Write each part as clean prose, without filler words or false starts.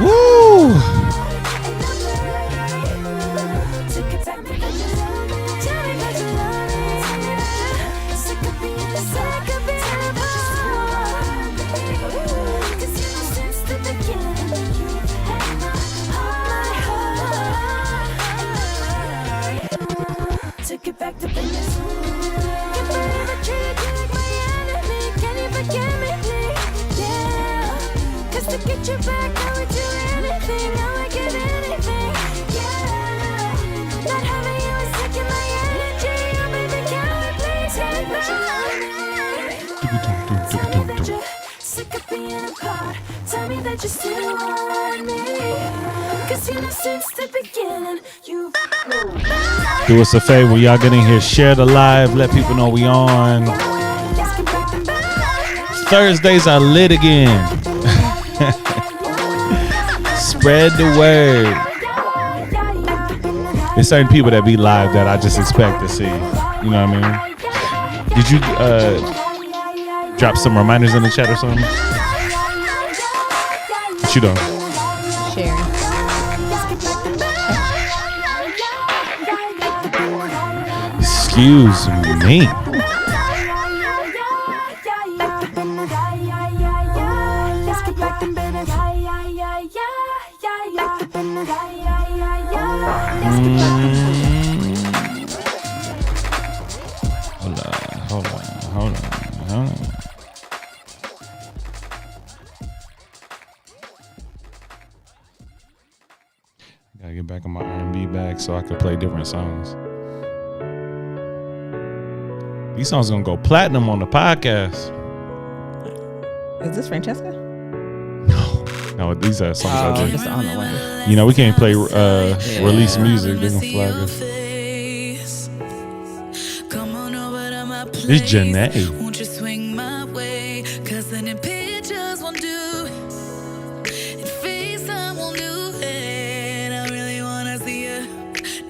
Woo! Took it back to business. Can't believe I treated you like my enemy. Can you forgive me, please? Yeah. 'Cause to get you back, I would do anything. I would give anything. Yeah. Not having you is taking my energy. Oh, baby, can we please get back? Tell me that you're sick of being apart. Tell me that you still want me. 'Cause you know since the beginning, you've Do us a favor, y'all get in here, share the live, let people know we on. Thursdays are lit again. Spread the word. There's certain people that be live that I just expect to see. You know what I mean? Did you drop some reminders in the chat or something? What you doing? Sharing. Excuse me. Hold on. Gotta get back on my R&B bag so I can play different songs. These songs gonna go platinum on the podcast. Is this Francesca? No, these are songs I did. Just on the way. You know, we can't play release music. They're gonna flag us. It's Janae. Won't you swing my way? 'Cause then in pictures won't do. In FaceTime won't do it. I really wanna see you.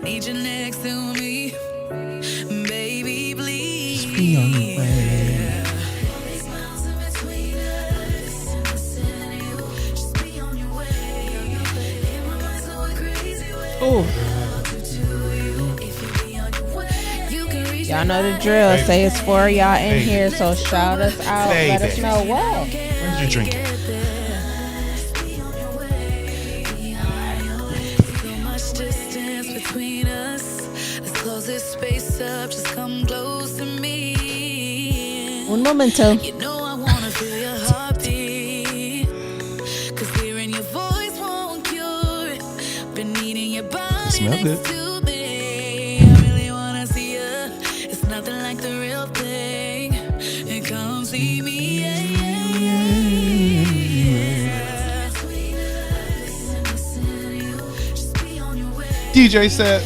Need you next to me. Baby, please. Just be on your way. Ooh. Y'all know the drill. Baby. Say it's for y'all in Baby. here, so shout us out. Let us Baby. know what. Where's your drink? So much distance between us. Let's close this space up. Just come close to me. Un momento. You know I wanna feel your heartbeat. 'Cause hearing your voice won't cure it. Been needing your body Smell next good. to me. I really wanna see you. It's nothing like the real thing. And come see me. DJ set.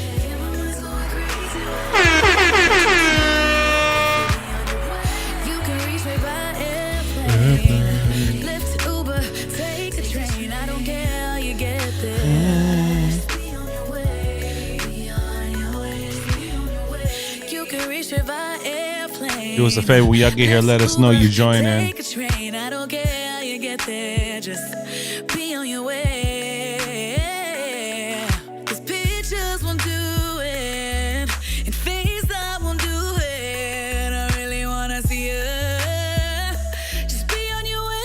You can reach me by airplane. Lyft, Uber, take a train. I don't care how you get there. Just be on your way. Be on your way. You can reach me by airplane. Do us a favor, when y'all get here, let us know you join in. Take a train. I don't care how you get there. Just be on your way. 'Cause pictures won't do it. And FaceTime won't do it. I really wanna see you. Just be on your way.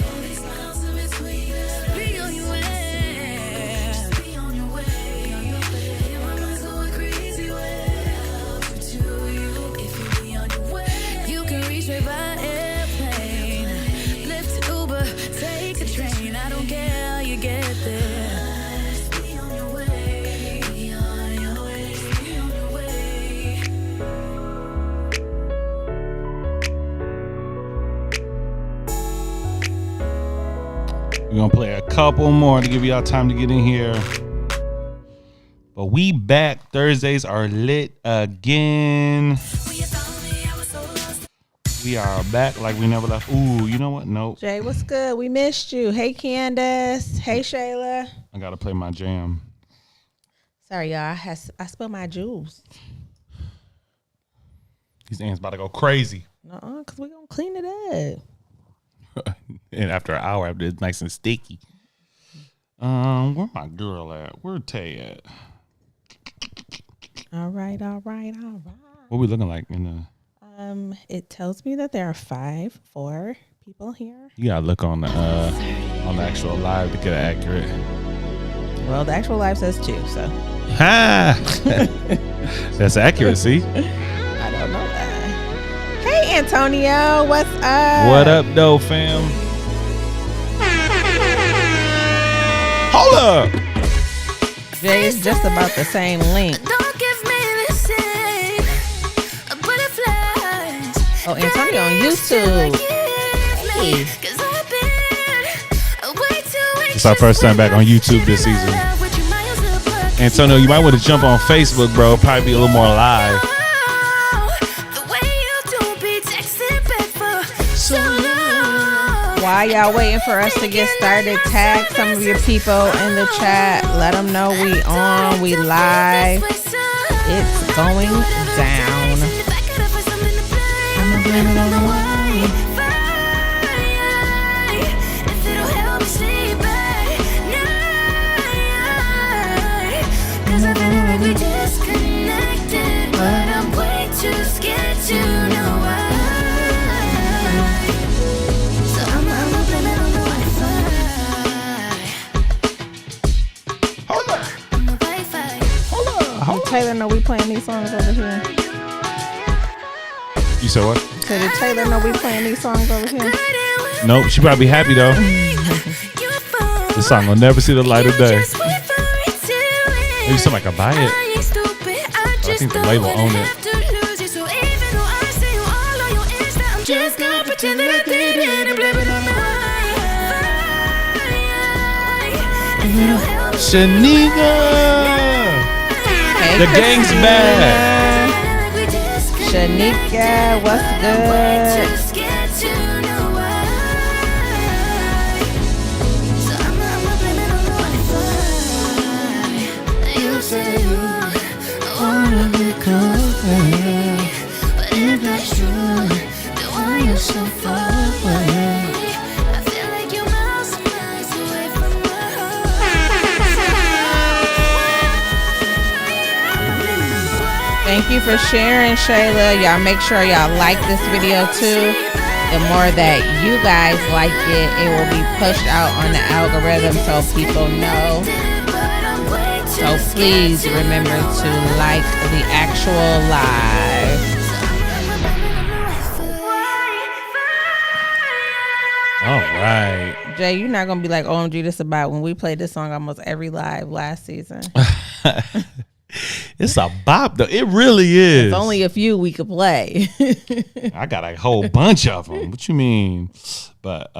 All these miles in between us. Be on your way. Be on your way. My mind's going crazy without you. If you be on your way, you can reach me by airplane. Lyft, Uber, take a train. I don't care how you get there. Just be on your way. Be on your way. Be on your way. We're gonna play a couple more to give y'all time to get in here. But we back. Thursdays are lit again. When you found me, I was so lost. We are back like we never left. Ooh, you know what? Nope. Jay, what's good? We missed you. Hey, Candace. Hey, Shayla. I gotta play my jam. Sorry, y'all. I spilled my juice. These ants about to go crazy. Nuh-uh, because we're going to clean it up. And after an hour, after it's nice and sticky. Where my girl at? Where Tay at? All right. What we looking like in the? It tells me that there are 4 people here. You gotta look on the actual live to get it accurate. Well, the actual live says 2, so Ha! That's accuracy. I don't know that. Hey, Antonio, what's up? What up, though, fam? Hold up! Jay, it's just about the same link. Don't give me the same butterflies. Oh, Antonio on YouTube. Hey. It's our first time back on YouTube this season. Antonio, you might want to jump on Facebook, bro. Probably be a little more live. While y'all waiting for us to get started, tag some of your people in the chat. Let them know we on, we live. It's going down. I'ma blame it on the wine. Cause I feel like we disconnected, but I'm way too scared to know why. So I'ma blame it on the Wi-Fi. Hold up. On the Wi-Fi. Did Taylor know we playing these songs over here? You said what? So did Taylor know we playing these songs over here? Nope. She probably happy though. This song will never see the light of day. Maybe somebody can buy it. I think the label own it. Just gonna pretend that I did it and blame it on the Wi-Fi. Shanika! Hey, The gang's back. Shanika, what's good? So far away, I feel like you're miles and miles away from my heart. Thank you for sharing, Shayla. Y'all make sure y'all like this video too. The more that you guys like it, it will be pushed out on the algorithm so people know. So please remember to like the actual live. All right. Jay, you're not gonna be like, OMG, this about when we played this song almost every live last season. It's a bop though. It really is. It's only a few we could play. I got a whole bunch of them. What you mean? But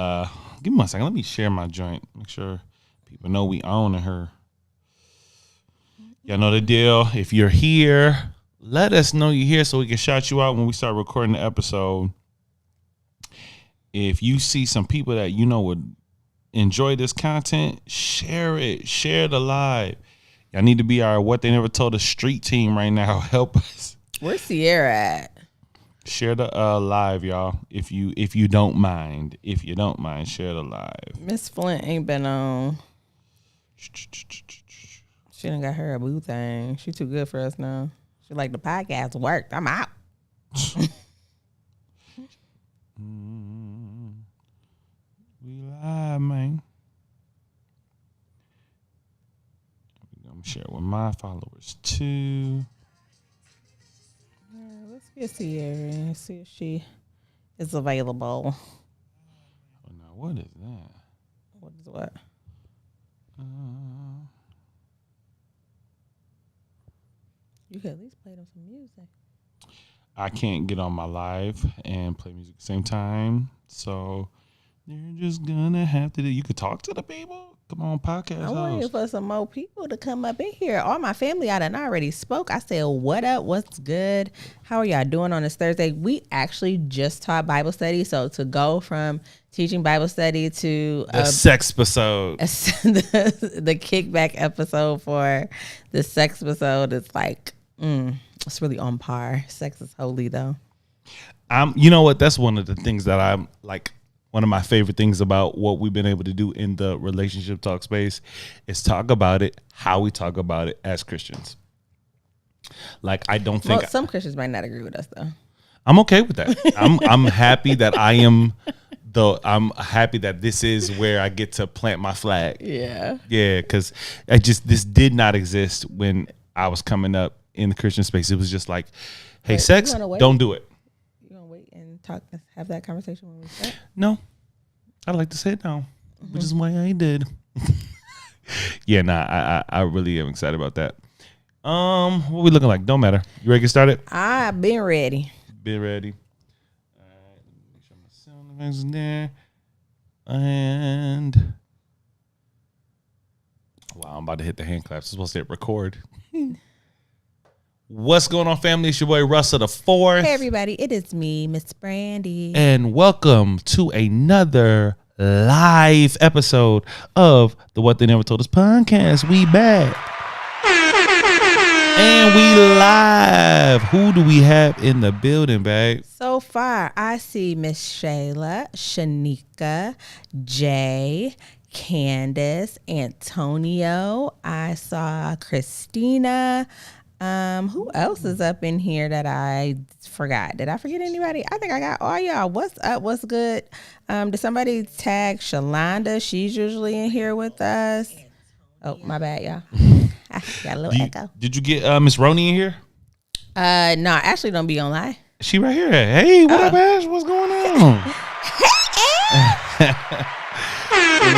give me 1 second. Let me share my joint. Make sure people know we own her. Y'all know the deal. If you're here, let us know you're here so we can shout you out when we start recording the episode. If you see some people that you know would enjoy this content, share it. Share the live. Y'all need to be our What They Never Told Us street team right now. Help us. Where's Sierra at? Share the live, y'all. If you don't mind. If you don't mind, share the live. Miss Flint ain't been on. She done got her a boo thing. She too good for us now. She like the podcast worked. I'm out. We live, man. I'm gonna share it with my followers too. Let's get Sierra and see if she is available. Oh, now what is that? What is what? You could at least play them some music. I can't get on my live and play music at the same time, so you're just gonna have to do. You could talk to the people. Come on, podcast I'm waiting host. for some more people to come up in here. All my family, I done already spoke. I said, what up? What's good? How are y'all doing on this Thursday? We actually just taught Bible study. So to go from teaching Bible study to The sex episode. the kickback episode for the sex episode is like, it's really on par. Sex is holy, though. You know what? That's one of the things that I'm like. One of my favorite things about what we've been able to do in the relationship talk space is talk about it, how we talk about it as Christians. Like, I don't think Some Christians might not agree with us, though. I'm okay with that. I'm happy that I'm happy that this is where I get to plant my flag. Yeah. Yeah, because this did not exist when I was coming up in the Christian space. It was just like, hey, Wait, sex, you wanna wait? don't do it. You want to wait and have that conversation when we start? No, I'd like to say it now, which is why I did. Yeah, I really am excited about that. What we looking like? Don't matter. You ready to get started? I've been ready. Be ready. All right, let me make sure my sound effects is there. And wow, I'm about to hit the hand claps. I'm supposed to hit record. What's going on, family? It's your boy Russell the Fourth. Hey, everybody. It is me, Miss Brandy. And welcome to another live episode of the What They Never Told Us podcast. We back. And we live. Who do we have in the building, babe? So far, I see Miss Shayla, Shanika, Jay, Candace, Antonio. I saw Christina. Who else is up in here that I forgot? Did I forget anybody? I think I got all y'all. What's up? What's good? Did somebody tag Shalonda? She's usually in here with us. Oh, my bad, y'all. Got a little echo. Did you get Miss Roney in here? No, Ashley don't be online. She right here. Hey, what up, Ash? What's going on?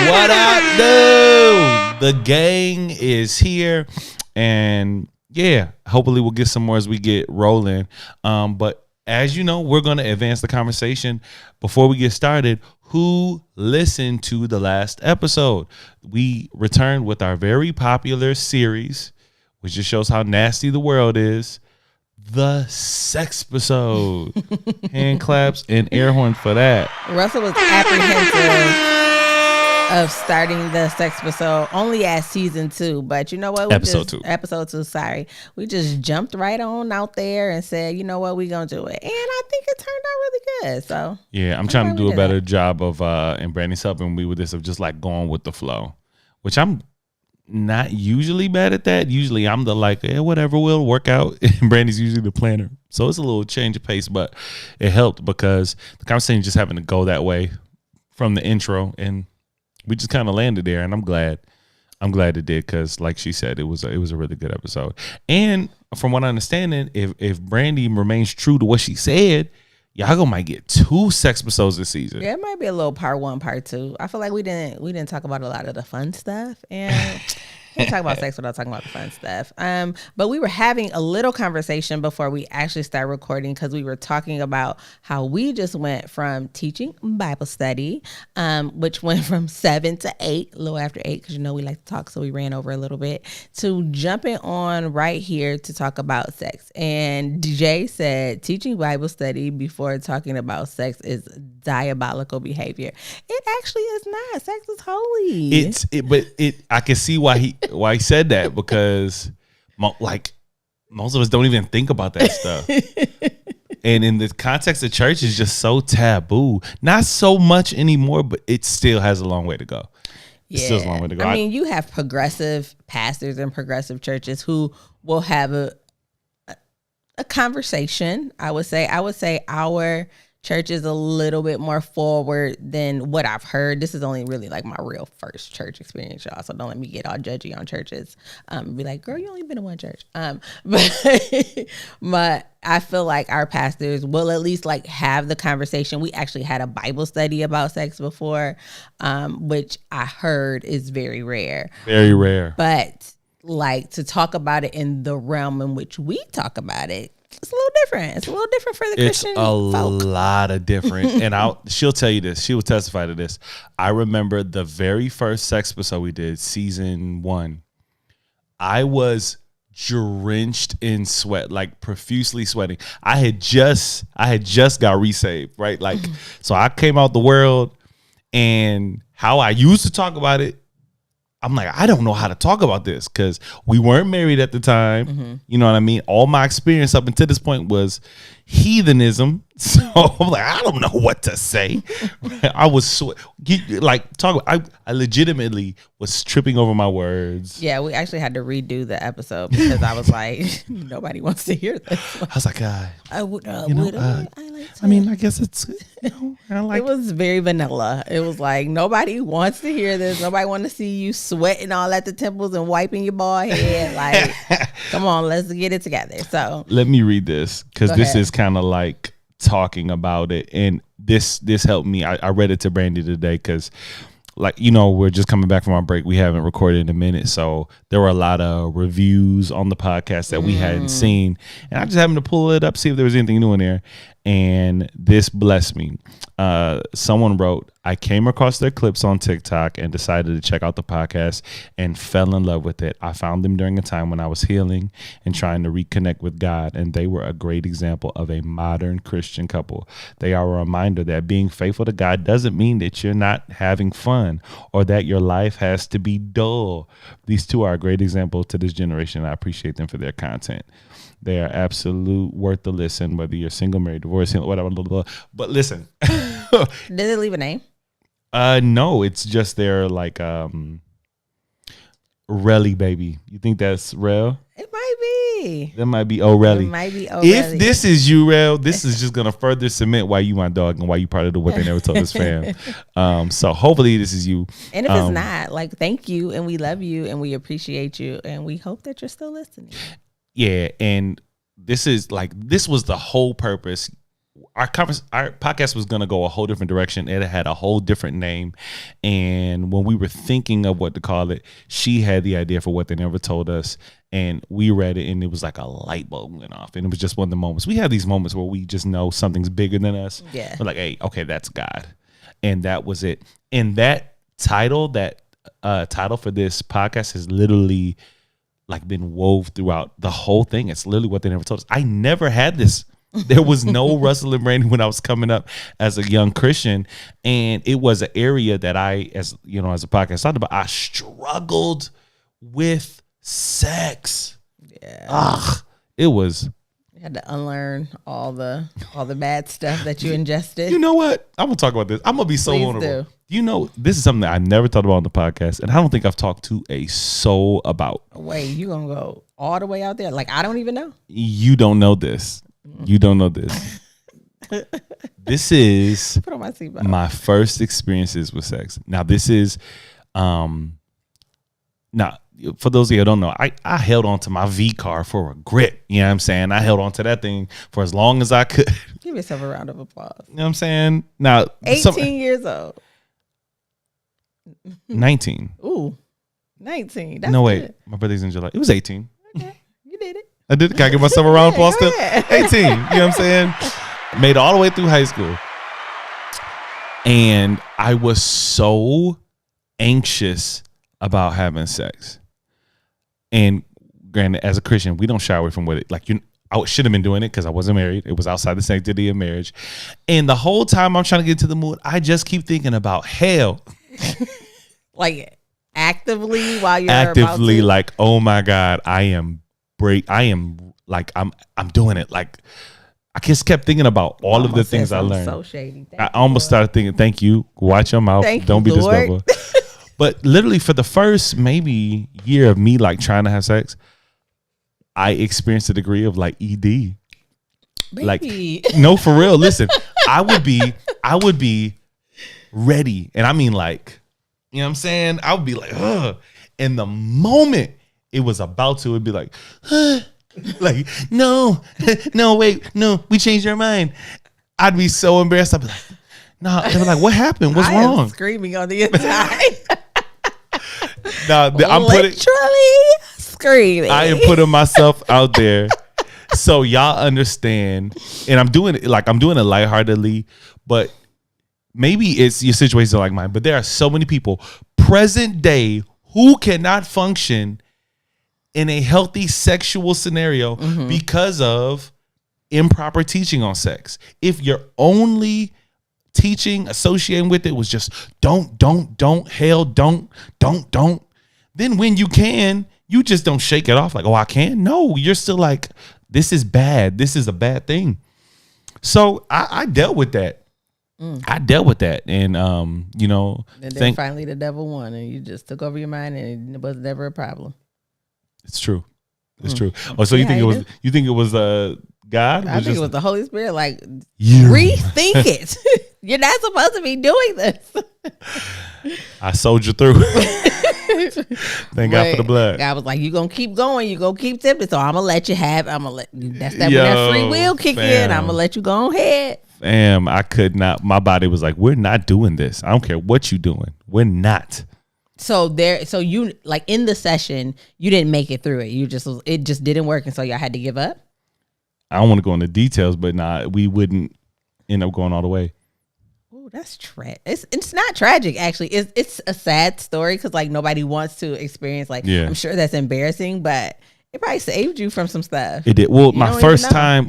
What up, dude? The gang is here, and yeah, hopefully we'll get some more as we get rolling. But as you know, we're going to advance the conversation. Before we get started, who listened to the last episode? We returned with our very popular series, which just shows how nasty the world is. The sex episode. Hand claps and air horn for that. Russell was apprehensive of starting the sex episode only at season 2, but you know what? Episode 2. Episode 2, sorry. We just jumped right on out there and said, you know what, we gonna do it. And I think it turned out really good. So yeah, I'm trying to do a better job of and Brandy's helping me with this of just like going with the flow, which I'm not usually bad at that. Usually I'm the like, yeah, whatever, will work out. And Brandy's usually the planner. So it's a little change of pace, but it helped because the conversation just having to go that way from the intro, and we just kind of landed there, and I'm glad it did, because like she said, it was a really good episode. And from what I understand, if Brandy remains true to what she said, y'all might get 2 sex episodes this season. yeah, it might be a little part 1, part 2. I feel like we didn't talk about a lot of the fun stuff, and can't talk about sex without talking about the fun stuff. But we were having a little conversation before we actually started recording, because we were talking about how we just went from teaching Bible study, which went from 7 to 8, a little after 8, because you know we like to talk, so we ran over a little bit, to jumping on right here to talk about sex. And DJ said teaching Bible study before talking about sex is diabolical behavior. It actually is not. Sex is holy. I can see why he said that, because most of us don't even think about that stuff. And in the context of church, it's just so taboo. Not so much anymore, but it still has a long way to go. It still has a long way to go. I mean, you have progressive pastors and progressive churches who will have a conversation. I would say our church is a little bit more forward than what I've heard. This is only really like my real first church experience, y'all. So don't let me get all judgy on churches. Be like, girl, you only been in one church. But I feel like our pastors will at least like have the conversation. We actually had a Bible study about sex before, which I heard is very rare. Very rare. But like to talk about it in the realm in which we talk about it, it's a little different. It's a little different for the It's Christian a folk. lot of different. And she'll tell you this. She will testify to this. I remember the very first sex episode we did, season 1. I was drenched in sweat, like profusely sweating. I had just got resaved, right? Like, so I came out the world, and how I used to talk about it, I'm like, I don't know how to talk about this because we weren't married at the time. You know what I mean? All my experience up until this point was heathenism. So I'm like, I don't know what to say. I was I legitimately was tripping over my words. Yeah, we actually had to redo the episode because I was like, nobody wants to hear this. I was like, I would. I mean, I guess it's, I like It was very vanilla. It was like nobody wants to hear this. Nobody want to see you sweating all at the temples and wiping your bald head. Like, come on, let's get it together. So Let me read this because Go this ahead. is kind of like talking about it, and this helped me. I read it to Brandy today because, like, we're just coming back from our break. We haven't recorded in a minute, so there were a lot of reviews on the podcast that we hadn't seen, and I just happened to pull it up, see if there was anything new in there, and this blessed me. Someone wrote, I came across their clips on TikTok and decided to check out the podcast and fell in love with it. I found them during a time when I was healing and trying to reconnect with God, and they were a great example of a modern Christian couple. They are a reminder that being faithful to God doesn't mean that you're not having fun or that your life has to be dull. These two are a great example to this generation, and I appreciate them for their content. They are absolute worth the listen, whether you're single, married, divorced, whatever. Blah, blah, blah. But listen, did it leave a name? no, it's just their like Relly baby. You think that's Rel? It might be. That might be O'Reilly. It might be If O'Reilly. this is you, Rel, this is just gonna further cement why you my dog and why you part of the What They Never Told Us fam. So hopefully this is you. And if it's not, like, thank you, and we love you, and we appreciate you, and we hope that you're still listening. Yeah, and this was the whole purpose. Our podcast was gonna go a whole different direction. It had a whole different name, and when we were thinking of what to call it, she had the idea for What They Never Told Us, and we read it, and it was like a light bulb went off, and it was just one of the moments. We have these moments where we just know something's bigger than us. Yeah. We're like, hey, okay, that's God, and that was it. And that title for this podcast has literally like been wove throughout the whole thing. It's literally What They Never Told Us. I never had this. There was no Russell and Brandy when I was coming up as a young Christian, and it was an area that as a podcast talked about, I struggled with sex. Yeah. It was. You had to unlearn all the bad stuff that you ingested. You know what? I'm gonna talk about this. I'm gonna be so Please vulnerable. do. This is something that I never thought about on the podcast, and I don't think I've talked to a soul about. Wait, you gonna go all the way out there? Like, I don't even know. You don't know this. You don't know this. This is Put on my seatbelt. my first experiences with sex. Now, this is, now for those of you who don't know, I held on to my V car for a grip. You know what I'm saying? I held on to that thing for as long as I could. Give yourself a round of applause. You know what I'm saying? Now, 18 years old. 19. Ooh, 19. That's No, wait. good. My birthday's in July. It was 18. Okay, you did it. I did. Can I give myself a round of applause Go still? ahead. 18. You know what I'm saying? Made it all the way through high school. And I was so anxious about having sex. And granted, as a Christian, we don't shy away from what it, like, I should have been doing it because I wasn't married. It was outside the sanctity of marriage. And the whole time I'm trying to get into the mood, I just keep thinking about hell. Like, actively while you're Actively, about to? like, oh my God, I'm doing it. Like, I just kept thinking about all of the Almost said things I something learned. So shady. Thank I you, almost Lord. started thinking, thank you. Watch your mouth. Thank Don't you, be Lord. disrespectful. But literally for the first maybe year of me like trying to have sex, I experienced a degree of like ED. Like, Baby. no, for real. Listen, I would be ready. And I mean, like, you know what I'm saying? I would be like, ugh. And the moment it was about to, it'd be like, like, no, wait, no, we changed our mind. I'd be so embarrassed. I'd be like, no, they'd be like, what happened? What's I am wrong? screaming on the inside. Nah, I'm putting, Literally screaming. I am putting myself out there So y'all understand, and I'm doing it lightheartedly, but maybe it's your situation like mine. But there are so many people present day who cannot function in a healthy sexual scenario because of improper teaching on sex. If your only teaching associating with it was just don't, hell, don't, then when you can, you just don't shake it off like, oh, I can. No, you're still like, this is bad. This is a bad thing. So I dealt with that. I dealt with that, and And then finally the devil won, and you just took over your mind, and it was never a problem. It's true. It's true. Oh, so you think it was God? I think it was the Holy Spirit. Like, You. rethink it. You're not supposed to be doing this. I soldiered through. Thank God for the blood. God was like, "You gonna keep going. You gonna keep tempting. So I'm gonna let you have. I'm gonna let you. That's that when that free will kick in. I'm gonna let you go ahead." Fam, I could not. My body was like, "We're not doing this. I don't care what you doing. We're not." So you like in the session, you didn't make it through it. It just didn't work, and so y'all had to give up. I don't want to go into details, but we wouldn't end up going all the way. Oh, that's tragic. It's not tragic actually. It's a sad story because like nobody wants to experience like. Yeah. I'm sure that's embarrassing, but it probably saved you from some stuff. It did. Well, You my don't first even know.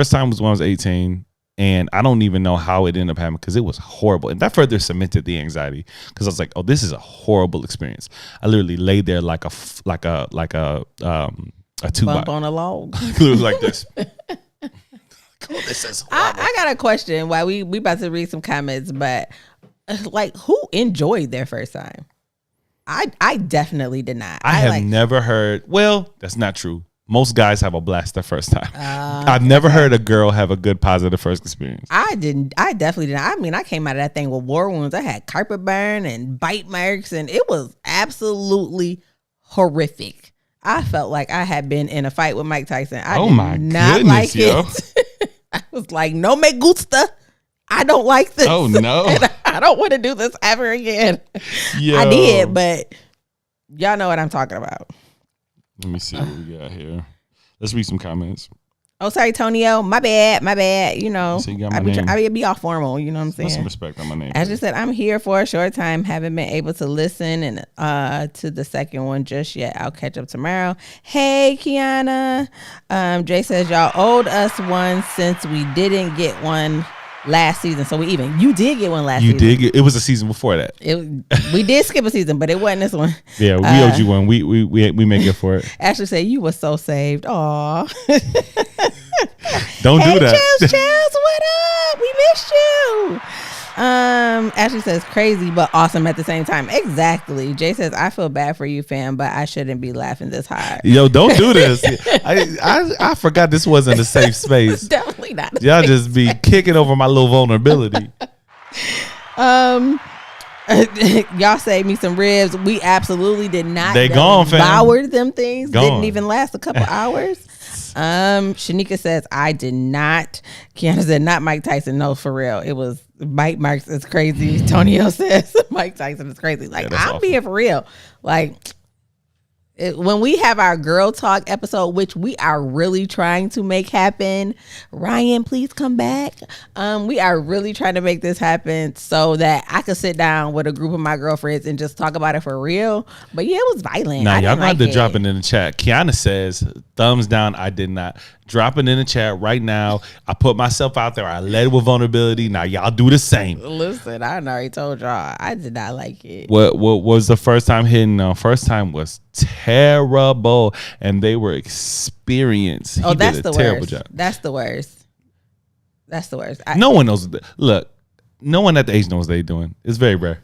time was when I was 18. And I don't even know how it ended up happening because it was horrible. And that further cemented the anxiety because I was like, oh, this is a horrible experience. I literally laid there like a two Bump on a log. Literally like this. Oh, this is horrible. I got a question. While we about to read some comments, but like, who enjoyed their first time? I definitely did not. I have never heard. Well, that's not true. Most guys have a blast their first time. I've never heard a girl have a good positive first experience. I definitely didn't. I mean, I came out of that thing with war wounds. I had carpet burn and bite marks, and it was absolutely horrific. I felt like I had been in a fight with Mike Tyson. I did not like it. I was like, no me gusta. I don't like this. Oh, no. And I don't want to do this ever again. Yo. I did, but y'all know what I'm talking about. Let me see what we got here. Let's read some comments. Oh, sorry, Tonio. My bad. You know, So you got my name. I be all formal. You know what I'm saying? Put some respect on my name. As I said, I'm here for a short time. Haven't been able to listen and to the second one just yet. I'll catch up tomorrow. Hey, Kiana. Jay says y'all owed us one since we didn't get one last season. So you did get one last season. You did get. It was a season before that. We did skip a season, but it wasn't this one. Yeah, we owed you one. We make it for it. Ashley said you were so saved. Aw. Don't do that. Chels, what up? We missed you. Ashley says crazy but awesome at the same time. Exactly. Jay says I feel bad for you, fam, but I shouldn't be laughing this hard. Yo, don't do this. I forgot this wasn't a safe space. Definitely not. Y'all just be kicking over my little vulnerability. Y'all saved me some ribs. We absolutely did not. They gone, fam. Devoured them things. Gone. Didn't even last a couple hours. Shanika says I did not. Kiana said not Mike Tyson. No, for real. It was Mike Marks is crazy. Tonio says Mike Tyson is crazy. Like, that's I'm awful. being for real. Like, when we have our girl talk episode, which we are really trying to make happen, Ryan, please come back. We are really trying to make this happen so that I could sit down with a group of my girlfriends and just talk about it for real. But yeah, it was violent. Now, I y'all didn't got like to it. drop it in the chat. Kiana says, thumbs down, I did not. Drop it in the chat right now. I put myself out there. I led with vulnerability. Now, y'all do the same. Listen, I already told y'all I did not like it. What was the first time hitting? First time was terrible, and they were experienced. Oh, that's did a the terrible worst. job. That's the worst. That's the worst. No one knows. Look, no one at the age knows what they're doing. It's very rare.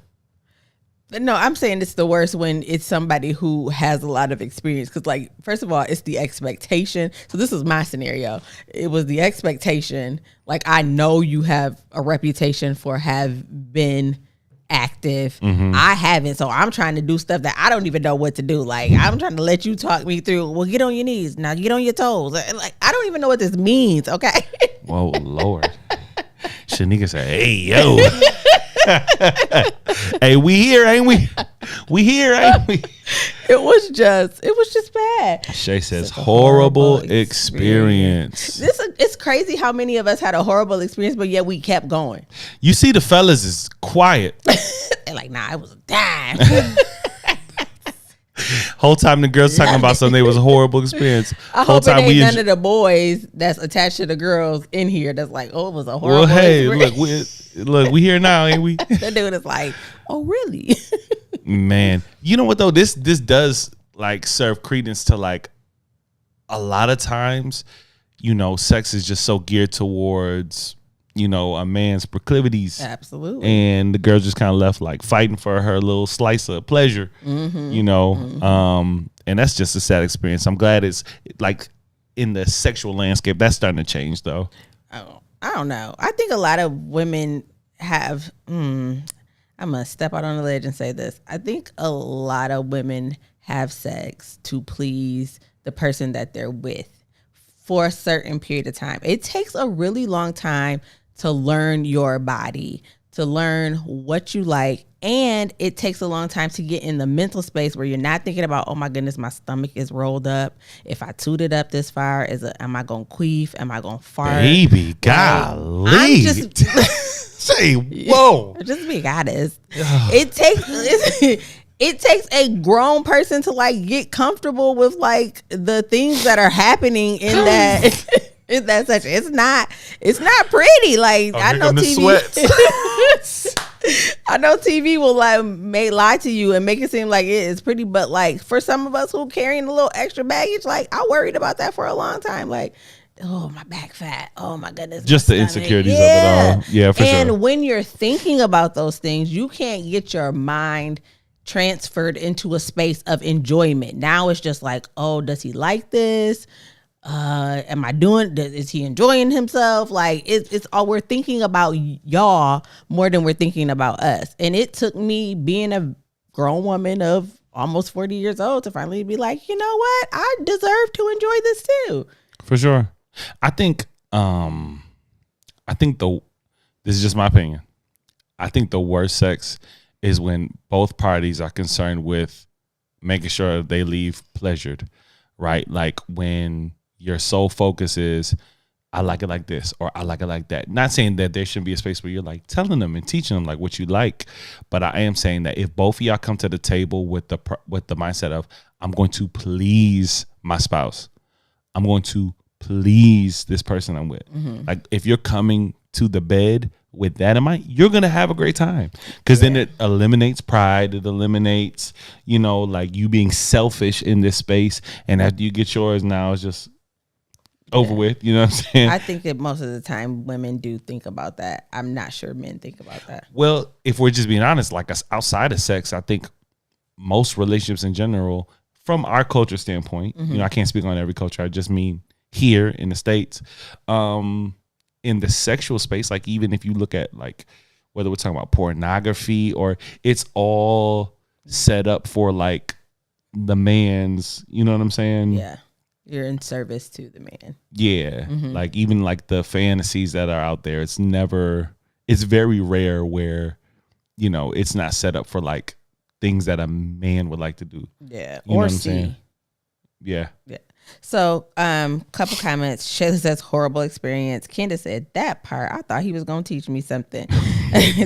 No, I'm saying it's the worst when it's somebody who has a lot of experience. Because, like, first of all, it's the expectation. So this is my scenario. It was the expectation. Like, I know you have a reputation for have been active. I haven't. So I'm trying to do stuff that I don't even know what to do. Like, I'm trying to let you talk me through. Well, get on your knees. Now get on your toes. Like, I don't even know what this means. Okay. Whoa, Lord. Shanika said, "Hey yo, hey, we here, ain't we? We here, ain't we?" It was just bad. Shay says, It's a "Horrible horrible experience." It's crazy how many of us had a horrible experience, but yet we kept going. You see, the fellas is quiet. They're like, nah, it was a dime. Whole time the girls talking about something, it was a horrible experience. I Whole hope it time ain't none of the boys that's attached to the girls in here that's like, oh, it was a horrible Well, hey, experience. look, we here now, ain't we? The dude is like, oh, really? Man, you know what though? This does like serve credence to like a lot of times, you know, sex is just so geared towards, you know, a man's proclivities. Absolutely. And the girl just kind of left like fighting for her little slice of pleasure, you know. And that's just a sad experience. I'm glad it's like in the sexual landscape that's starting to change though. Oh, I don't know. I think a lot of women have. I'm gonna step out on the ledge and say this. I think a lot of women have sex to please the person that they're with for a certain period of time. It takes a really long time to learn your body, to learn what you like, and it takes a long time to get in the mental space where you're not thinking about, oh my goodness, my stomach is rolled up. If I toot it up this far, am I gonna queef? Am I gonna fart? Baby, golly. I'm just say, whoa. just being honest. It takes a grown person to like get comfortable with like the things that are happening in that in that section. It's not pretty. Like I know TV. I know TV will like may lie to you and make it seem like it is pretty, but like for some of us who carrying a little extra baggage, like I worried about that for a long time. Like, oh, my back fat. Oh my goodness. Just the insecurities of it all. Yeah, for sure. And when you're thinking about those things, you can't get your mind transferred into a space of enjoyment. Now it's just like, oh, does he like this? Is he enjoying himself? Like it's all, we're thinking about y'all more than we're thinking about us. And it took me being a grown woman of almost 40 years old to finally be like, you know what? I deserve to enjoy this too. For sure. I think this is just my opinion. I think the worst sex is when both parties are concerned with making sure they leave pleasured, right? Like when your sole focus is, I like it like this, or I like it like that. Not saying that there shouldn't be a space where you're like telling them and teaching them like what you like, but I am saying that if both of y'all come to the table with the mindset of, I'm going to please my spouse, I'm going to please this person I'm with. Like if you're coming to the bed with that in mind, you're gonna have a great time, because then it eliminates pride, it eliminates, you know, like you being selfish in this space, and after you get yours, now it's just over with. You know what I'm saying? I think that most of the time women do think about that. I'm not sure men think about that. Well, if we're just being honest, like outside of sex, I think most relationships in general, from our culture standpoint, you know, I can't speak on every culture, I just mean here in the States, in the sexual space, like even if you look at like whether we're talking about pornography, or it's all set up for like the man's, you know what I'm saying? Yeah. You're in service to the man. Yeah. Like even like the fantasies that are out there, it's very rare where, you know, it's not set up for like things that a man would like to do. Yeah. You know or what I'm see. saying? Yeah. Yeah. So, couple comments. Shayla says horrible experience. Kenda said that part. I thought he was gonna teach me something.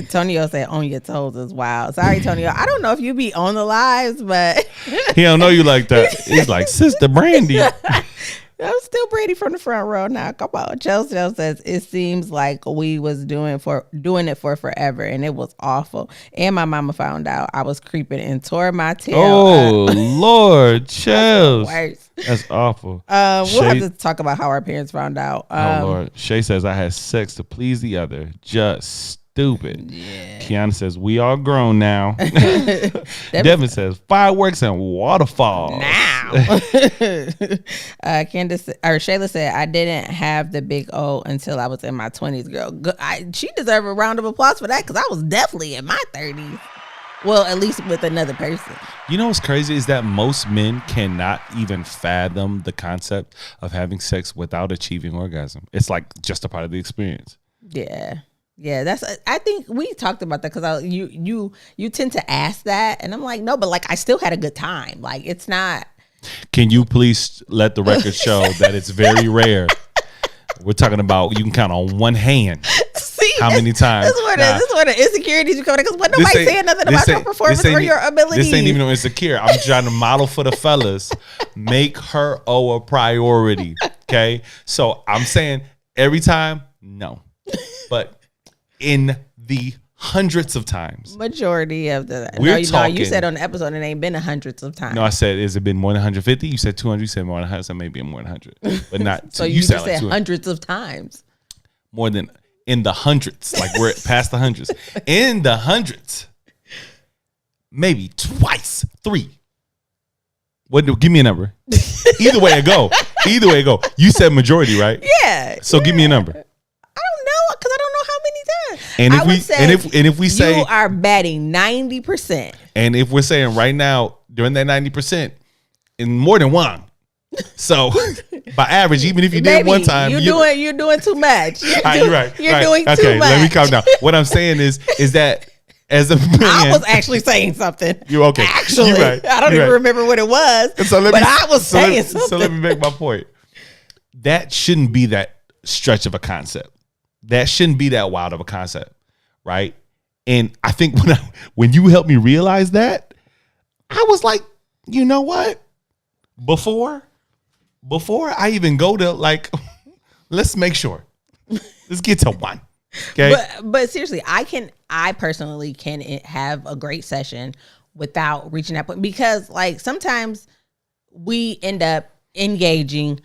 Tonio said on your toes is wild. Sorry, Tonio. I don't know if you be on the lives, but He don't know you like that. He's like, Sister Brandy. I'm still Brady from the front row now. Come on. Chelsea says it seems like we was doing it for forever, and it was awful. And my mama found out I was creeping and tore my tail. Oh Lord, Chels. Worse. That's awful. We'll Shay- have to talk about how our parents found out. Oh Lord. Shay says I had sex to please the other. Just stupid. Yeah. Kiana says we all grown now. Devin says fireworks and waterfalls. Now. Candace or Shayla said I didn't have the big O until I was in my 20s. Girl, she deserved a round of applause for that, because I was definitely in my 30s. Well, at least with another person. You know what's crazy is that most men cannot even fathom the concept of having sex without achieving orgasm. It's like just a part of the experience. Yeah. Yeah, that's. I think we talked about that because you tend to ask that, and I'm like, no, but like I still had a good time. Like it's not. Can you please let the record show that it's very rare? We're talking about you can count on one hand See, how many times. This is where the insecurities you come because what nobody saying nothing about your performance or your ability. This ain't even no insecure. I'm trying to model for the fellas. Make her a priority. Okay, so I'm saying every time, no, but in the hundreds of times, majority of the we're you talking, said on the episode it ain't been hundreds of times. No, I said, has it been more than 150? You said 200. You said more than 100. So maybe more than 100, but not. So you said just said hundreds of times. More than in the hundreds, like we're past the hundreds. In the hundreds, maybe twice, 3. What? Give me a number. Either way it go. Either way it go. You said majority, right? Yeah. So give me a number. I don't know because I don't know how many times. And if I would say and if we say you are batting 90%, and if we're saying right now during that 90%, in more than one. So by average, even if you did one time, you're doing too much. You're right. You're doing too much. Okay, let me calm down. What I'm saying is that as a man, I was actually saying something. You okay? Actually, you're right. I don't even remember what it was. But I was saying something. So let me make my point. That shouldn't be that stretch of a concept. That shouldn't be that wild of a concept, right? And I think when you helped me realize that, I was like, you know what? Before I even go to like, let's make sure. Let's get to 1. Okay. But seriously, I personally can have a great session without reaching that point because like sometimes we end up engaging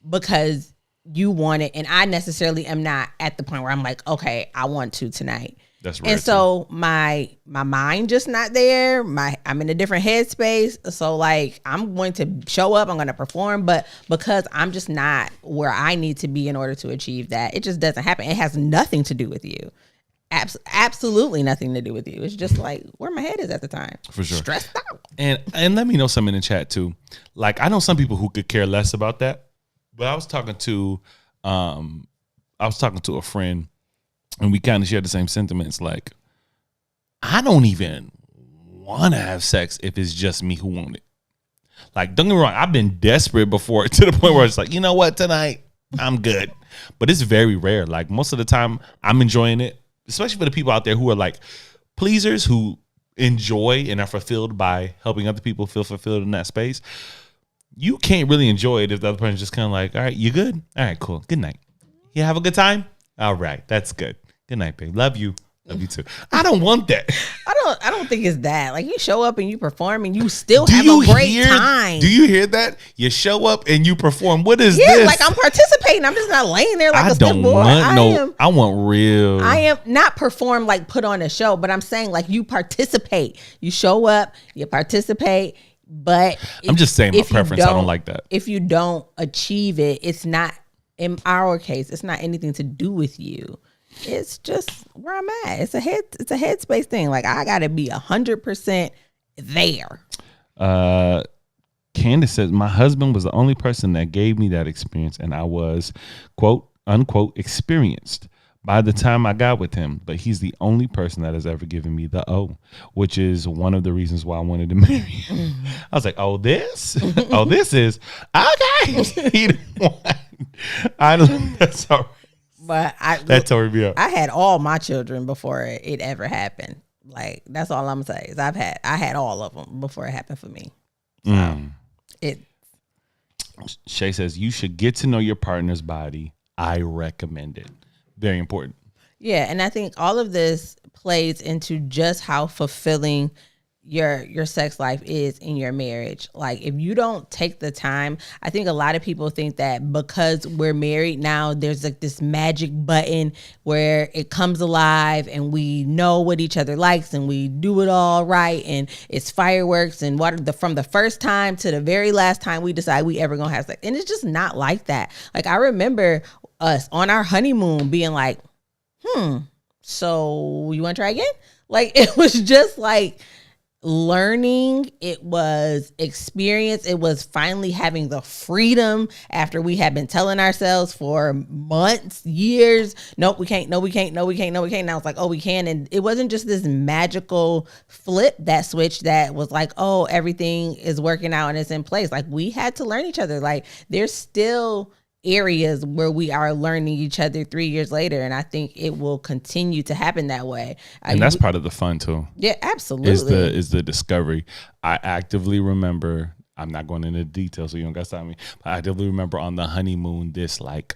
because you want it and I necessarily am not at the point where I'm like, okay, I want to tonight. That's right. And so my mind just not there. I'm in a different headspace. So like I'm going to show up, I'm going to perform, but because I'm just not where I need to be in order to achieve that, it just doesn't happen. It has nothing to do with you. Absolutely nothing to do with you. It's just like where my head is at the time. For sure. Stressed out. And let me know something in the chat too. Like I know some people who could care less about that, but I was talking to a friend. And we kind of share the same sentiments. Like, I don't even want to have sex if it's just me who want it. Like, don't get me wrong. I've been desperate before to the point where it's like, you know what, tonight, I'm good. But it's very rare. Like, most of the time, I'm enjoying it, especially for the people out there who are like pleasers who enjoy and are fulfilled by helping other people feel fulfilled in that space. You can't really enjoy it if the other person's just kind of like, all right, you good? All right, cool. Good night. You have a good time? All right, that's good. Good night, babe. Love you. Love you too. I don't want that. I don't think it's that. Like you show up and you perform and you still have a great time. Do you hear that? You show up and you perform. What is this? Yeah, like I'm participating. I'm just not laying there like a stiff boy. I want real. I am not perform like put on a show, but I'm saying like you participate. You show up, you participate, but I'm just saying my preference. I don't like that. If you don't achieve it, it's not, in our case, it's not anything to do with you. It's just where I'm at. It's a headspace thing. Like I gotta be 100% there. Candace says my husband was the only person that gave me that experience, and I was quote unquote experienced by the time I got with him. But he's the only person that has ever given me the O, which is one of the reasons why I wanted to marry him. I was like, this is okay. He didn't want. I don't. That's all right. But that tore me up. I had all my children before it ever happened. Like that's all I'm gonna say is I had all of them before it happened for me. So Shay says you should get to know your partner's body. I recommend it. Very important. Yeah, and I think all of this plays into just how fulfilling your sex life is in your marriage. Like if you don't take the time, I think a lot of people think that because we're married now, there's like this magic button where it comes alive and we know what each other likes and we do it all right and it's fireworks and from the first time to the very last time we decide we ever gonna have sex. And it's just not like that. Like I remember us on our honeymoon being like, so you wanna try again? Like it was just like learning, it was experience, it was finally having the freedom after we had been telling ourselves for months, years, nope, we can't, no, we can't, no, we can't, no, we can't. Now it's like, oh, we can. And it wasn't just this magical flip that switch that was like, oh, everything is working out and it's in place. Like, we had to learn each other. Like, there's still areas where we are learning each other 3 years later, and I think it will continue to happen that way. And that's part of the fun too. Yeah, absolutely. Is the discovery. I actively remember, I'm not going into details so you don't got to stop me, but I actively remember on the honeymoon this, like,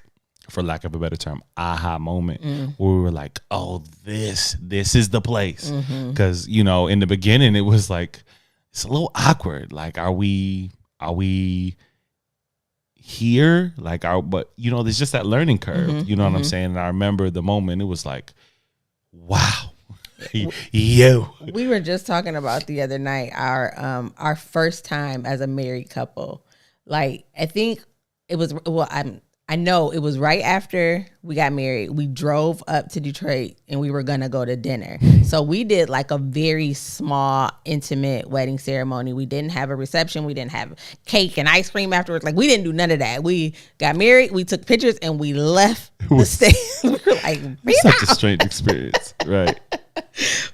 for lack of a better term, aha moment where we were like, oh, this is the place. Because, you know, in the beginning it was like, it's a little awkward. Like, are we here? Like, but you know, there's just that learning curve. You know what I'm saying? And I remember the moment, it was like, wow. Yo. We were just talking about the other night our first time as a married couple. Like, I think it was, well, I know it was right after we got married. We drove up to Detroit and we were gonna go to dinner. So we did like a very small, intimate wedding ceremony. We didn't have a reception. We didn't have cake and ice cream afterwards. Like, we didn't do none of that. We got married, we took pictures, and we left the stage. We were like, such a strange experience, right?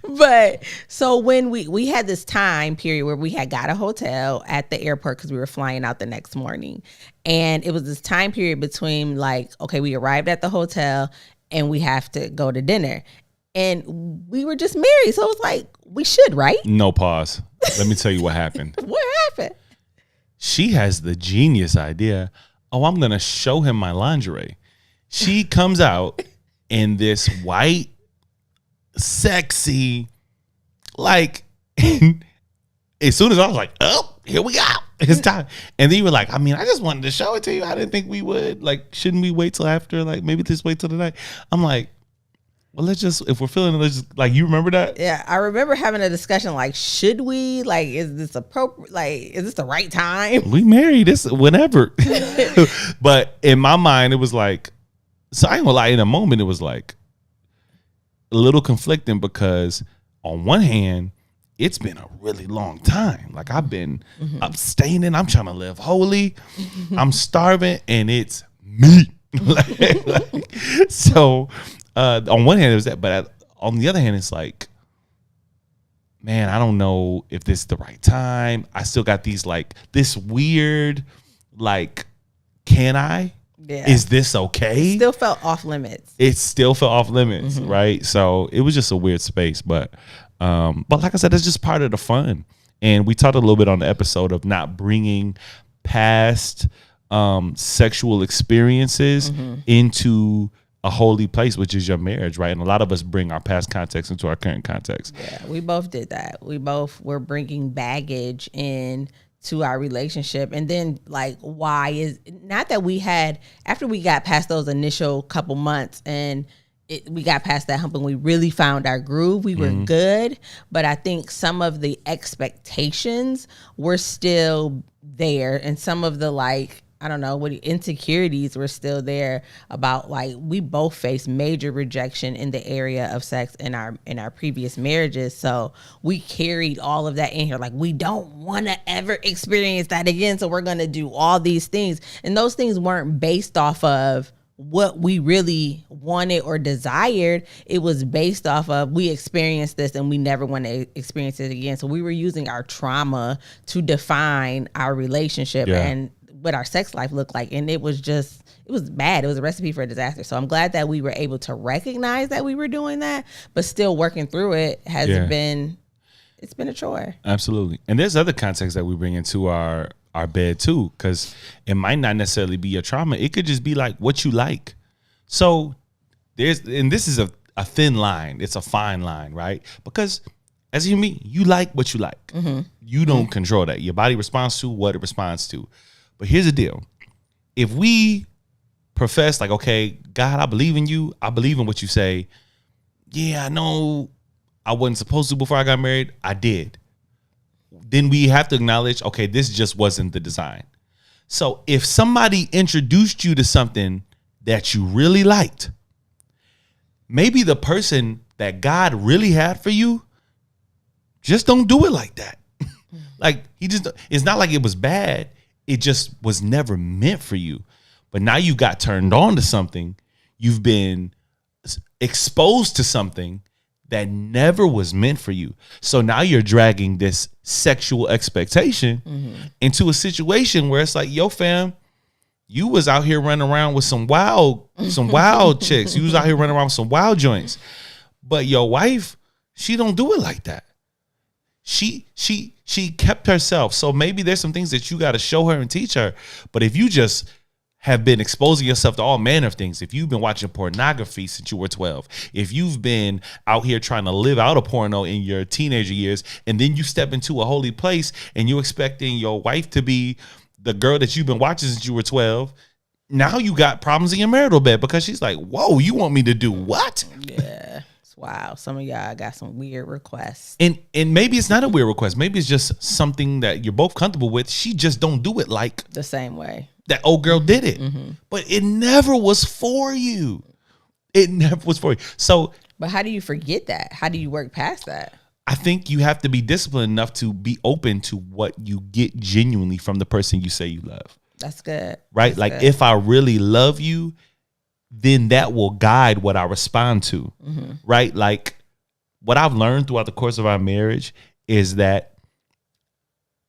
But so when we had this time period where we had got a hotel at the airport because we were flying out the next morning. And it was this time period between, like, okay, we arrived at the hotel and we have to go to dinner. And we were just married. So it was like, we should, right? No, pause. Let me tell you what happened. What happened? She has the genius idea. Oh, I'm going to show him my lingerie. She comes out in this white, sexy, like, as soon as I was like, oh, here we go. It's time. And then you were like, I mean, I just wanted to show it to you. I didn't think we would. Like, shouldn't we wait till after? Like, maybe just wait till the night. I'm like, well, let's just, if we're feeling it, let's just, like, you remember that? Yeah, I remember having a discussion, like, should we? Like, is this appropriate? Like, is this the right time? We married this whenever. But in my mind, it was like, so I ain't gonna lie, in a moment, it was like a little conflicting because on one hand, it's been a really long time. Like, I've been abstaining. I'm trying to live holy. I'm starving, and it's me. So on one hand, it was that. But on the other hand, it's like, man, I don't know if this is the right time. I still got these, like, this weird, like, can I? Yeah. Is this okay? It still felt off limits. It still felt off limits, right? So it was just a weird space. But like I said, it's just part of the fun. And we talked a little bit on the episode of not bringing past sexual experiences into a holy place, which is your marriage, right? And a lot of us bring our past context into our current context. Yeah, we both did that. We both were bringing baggage in to our relationship. And then, like, why is not that we had, after we got past those initial couple months and we got past that hump and we really found our groove, we were good. But I think some of the expectations were still there, and some of the, like, I don't know, what insecurities were still there about, like, we both faced major rejection in the area of sex in our previous marriages. So we carried all of that in here. Like, we don't want to ever experience that again. So we're going to do all these things. And those things weren't based off of what we really wanted or desired. It was based off of, we experienced this and we never want to experience it again. So we were using our trauma to define our relationship and what our sex life looked like. And it was bad. It was a recipe for a disaster. So I'm glad that we were able to recognize that we were doing that, but still working through it has been a chore. Absolutely. And there's other context that we bring into our bed too, because it might not necessarily be your trauma. It could just be like what you like. So this is a thin line. It's a fine line, right? Because as a human, you like what you like. You don't control that. Your body responds to what it responds to. But here's the deal. If we profess like, okay, God, I believe in you. I believe in what you say. Yeah, I know I wasn't supposed to before I got married. I did. Then we have to acknowledge, okay, this just wasn't the design. So if somebody introduced you to something that you really liked, maybe the person that God really had for you just don't do it like that. Like it's not like it was bad. It just was never meant for you. But now you got turned on to something. You've been exposed to something that never was meant for you. So now you're dragging this sexual expectation into a situation where it's like, yo, fam, you was out here running around with some wild chicks. You was out here running around with some wild joints. But your wife, she don't do it like that. She kept herself. So maybe there's some things that you got to show her and teach her. But if you just have been exposing yourself to all manner of things, if you've been watching pornography since you were 12, if you've been out here trying to live out a porno in your teenager years, and then you step into a holy place and you're expecting your wife to be the girl that you've been watching since you were 12, now you got problems in your marital bed because she's like, whoa, you want me to do what? Yeah. Wow, some of y'all got some weird requests. And maybe it's not a weird request. Maybe it's just something that you're both comfortable with. She just don't do it like The same way. that old girl did it. But it never was for you. It never was for you. So But how do you forget that? How do you work past that? I think you have to be disciplined enough to be open to what you get genuinely from the person you say you love. That's good. Right? That's Like good. if I really love you, then that will guide what I respond to. Right? Like what I've learned throughout the course of our marriage is that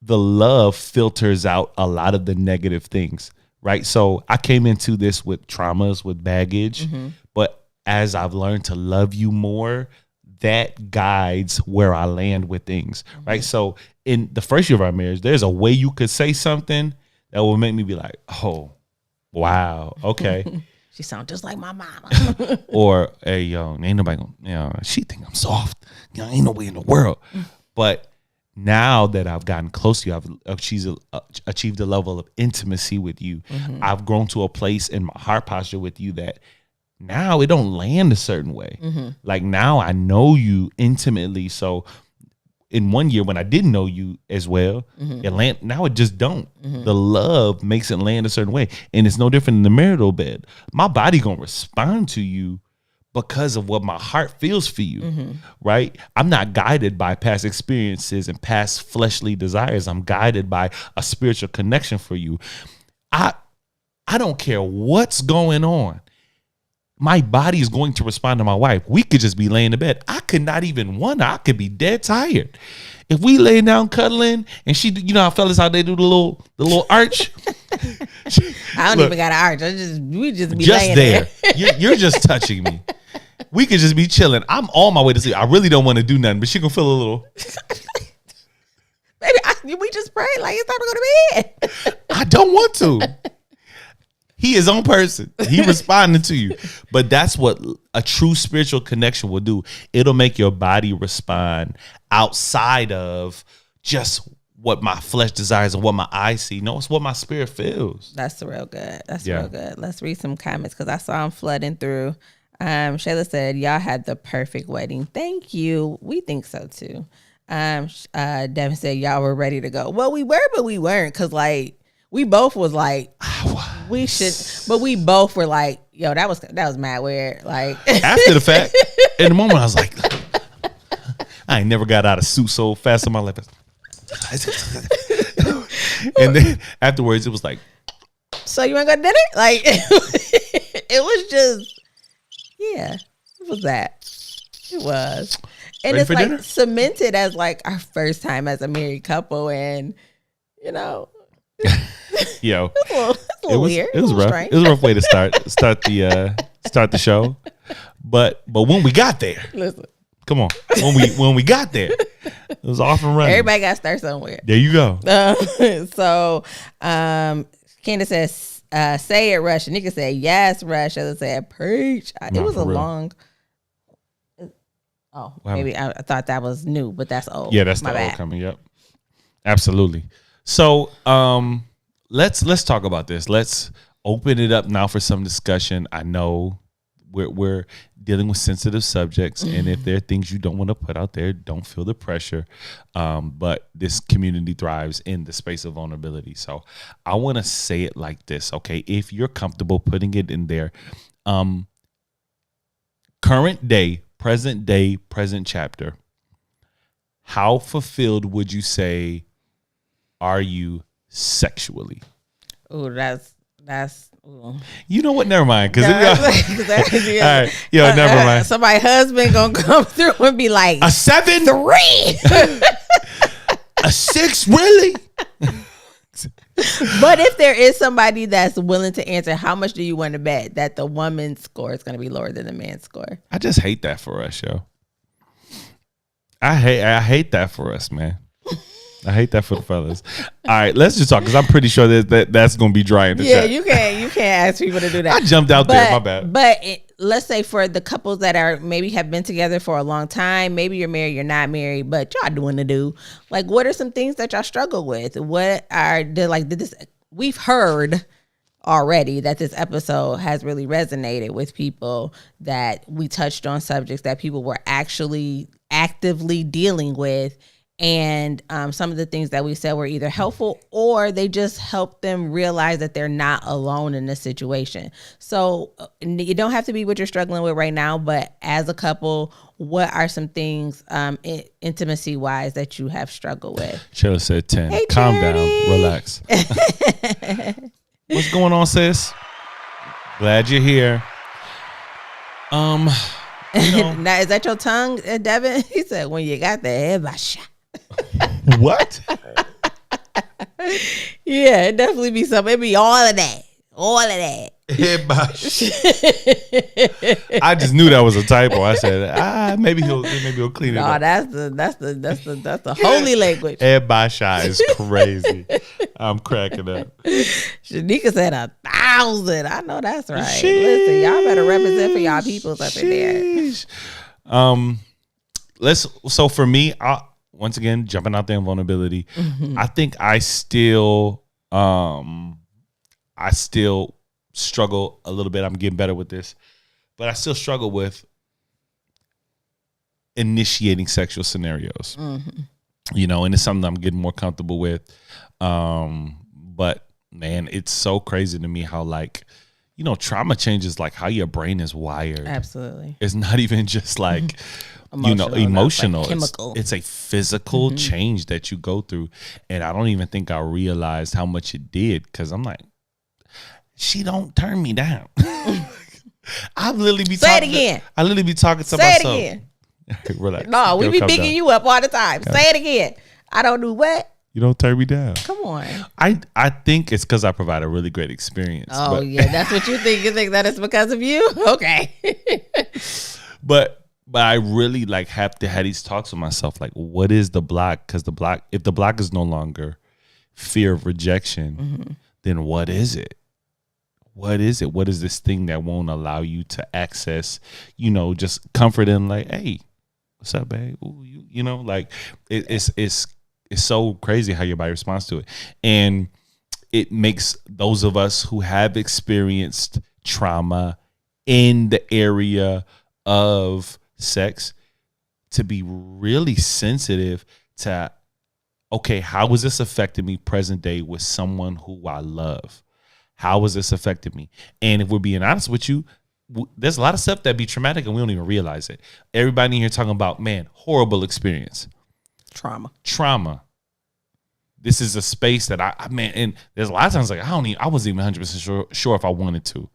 the love filters out a lot of the negative things. Right? So I came into this with traumas, with baggage, but as I've learned to love you more, that guides where I land with things. Right? So in the first year of our marriage, there's a way you could say something that will make me be like, oh, wow, okay. She sounds just like my mama. Or, hey, yo, ain't nobody gonna, she think I'm soft. Ain't no way in the world. But now that I've gotten close to you, I've achieved a level of intimacy with you. I've grown to a place in my heart posture with you that now it don't land a certain way. Like now I know you intimately. So in one year when I didn't know you as well, now it just don't. The love makes it land a certain way. And it's no different in the marital bed. My body gonna respond to you because of what my heart feels for you, right? I'm not guided by past experiences and past fleshly desires. I'm guided by a spiritual connection for you. I don't care what's going on. My body is going to respond to my wife. We could just be laying in bed. I could not even wonder. I could be dead tired. If we lay down cuddling and she, you know how fellas how they do the little arch. I don't Look, even got an arch. We just be just laying there. You're just touching me. We could just be chilling. I'm on my way to sleep. I really don't want to do nothing, but she can feel a little. Baby, we just prayed like it's time to go to bed. I don't want to. He is on person. He responding to you. But that's what a true spiritual connection will do. It'll make your body respond outside of just what my flesh desires and what my eyes see. No, it's what my spirit feels. That's real good. That's Yeah. real good. Let's read some comments because I saw them flooding through. Shayla said, y'all had the perfect wedding. Thank you. We think so too. Devin said, y'all were ready to go. Well, we were, but we weren't because like we both was like, we should, but we both were like, yo, that was mad weird. Like After the fact, in the moment, I was like, I ain't never got out of suit so fast in my life. And then afterwards, it was like, so you want to go to dinner? Like it was just, yeah, it was that. It was. And Ready it's for like dinner? cemented as like our first time as a married couple. And, you know, yo, it's a little weird. It was a little rough. strange. It was a rough way to start the show. But when we got there, Listen, come on, when we got there, it was off and running. everybody got to start somewhere. There you go. So, Candace says, say it, Rush. And Nika said, yes, Rush. As I said, preach. It No, was for a real. long. Oh, maybe I thought that was new, but that's old. Yeah, that's My the old bad. coming. Yep, absolutely. So, let's talk about this. Let's open it up now for some discussion. I know we're dealing with sensitive subjects, and if there are things you don't want to put out there, don't feel the pressure. But this community thrives in the space of vulnerability. So I want to say it like this, okay? If you're comfortable putting it in there, current day, present chapter. how fulfilled would you say are you sexually? Ooh, that's. Ooh. You know what? Never mind. Because All right, yo, never mind. Somebody's husband gonna come through and be like, A 7, 3. a 6, really? But if there is somebody that's willing to answer, how much do you want to bet that the woman's score is going to be lower than the man's score? I just hate that for us, yo. I hate that for us, man. I hate that for the fellas. All right, let's just talk because I'm pretty sure that's going to be dry in the Yeah, chat. you can't ask people to do that. I jumped out there. My bad. But let's say for the couples that are maybe have been together for a long time, maybe you're married, you're not married, but y'all doing the do. Like, what are some things that y'all struggle with? We've heard already that this episode has really resonated with people, that we touched on subjects that people were actually actively dealing with. And some of the things that we said were either helpful or they just helped them realize that they're not alone in this situation. So you don't have to be what you're struggling with right now, but as a couple, what are some things intimacy wise that you have struggled with? Shayla said 10. Hey, Calm Charity. down. Relax. What's going on, sis? Glad you're here. You know, Now, is that your tongue, Devin? He said, when you got the head by shot. what? Yeah, it definitely be something. It be all of that. All of that. I just knew that was a typo. I said, maybe he'll clean it No, up. that's the holy language. Ebasha is crazy. I'm cracking up. Shanika said 1,000. I know that's right. Sheesh. Listen, y'all better represent for y'all peoples up in there. Sheesh. So for me, once again, jumping out there in vulnerability, I think I still struggle a little bit. I'm getting better with this, but I still struggle with initiating sexual scenarios. You know, and it's something I'm getting more comfortable with. But man, it's so crazy to me how, like, you know, trauma changes like how your brain is wired. Absolutely. It's not even just like emotional. Like chemical. It's a physical change that you go through. And I don't even think I realized how much it did, because I'm like, she don't turn me down. I literally be Say it talking. again. I literally be talking to Say it myself. again. Relax. No, we Girl, be calm picking down. you up all the time. Say it again. I don't do what? You don't turn me down. Come on. I think it's because I provide a really great experience. Oh, but, yeah. That's what you think. You think that it's because of you? Okay. But I really like have to have these talks with myself. Like, what is the block? Because if the block is no longer fear of rejection, then what is it? What is it? What is this thing that won't allow you to access, you know, just comfort in, like, hey, what's up, babe? Ooh, you know, like it's so crazy how your body responds to it. And it makes those of us who have experienced trauma in the area of sex to be really sensitive to, okay, how is this affecting me present day with someone who I love? How is this affecting me? And if we're being honest with you, there's a lot of stuff that be traumatic and we don't even realize it. Everybody in here talking about, man, horrible experience. Trauma. This is a space that I man, and there's a lot of times like I wasn't even 100% sure if I wanted to.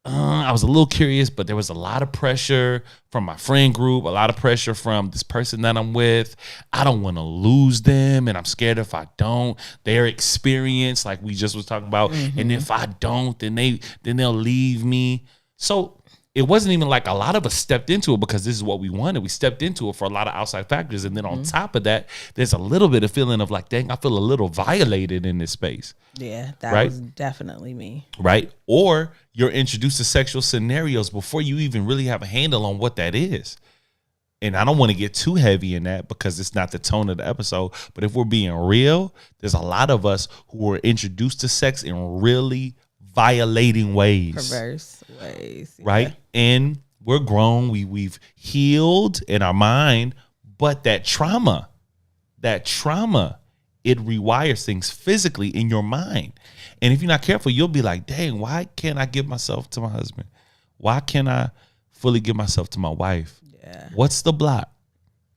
I was a little curious, but there was a lot of pressure from my friend group, a lot of pressure from this person that I'm with. I don't want to lose them, and I'm scared if I don't, their experience, like we just was talking about, and if I don't, then they'll leave me. So it wasn't even like a lot of us stepped into it because this is what we wanted. We stepped into it for a lot of outside factors. And then on top of that, there's a little bit of feeling of like, dang, I feel a little violated in this space. Yeah, that Right? was definitely me. Right? Or you're introduced to sexual scenarios before you even really have a handle on what that is. And I don't want to get too heavy in that because it's not the tone of the episode. But if we're being real, there's a lot of us who were introduced to sex in really violating ways. Perverse ways. Yeah. Right? And we're grown. We've healed in our mind, but that trauma, it rewires things physically in your mind. And if you're not careful, you'll be like, dang, why can't I give myself to my husband? Why can't I fully give myself to my wife? Yeah. What's the block?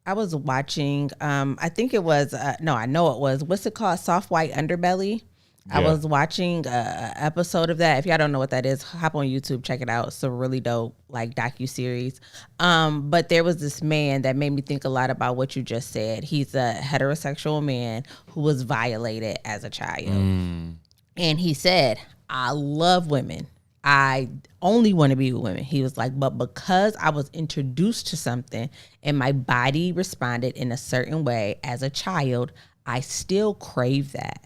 I was watching. I think it was. No, I know it was. What's it called? Soft White Underbelly. I Yeah. was watching a episode of that. If y'all don't know what that is, hop on YouTube, check it out. It's a really dope like docuseries. But there was this man that made me think a lot about what you just said. He's a heterosexual man who was violated as a child. And he said, I love women. I only want to be with women. He was like, but because I was introduced to something and my body responded in a certain way as a child, I still crave that.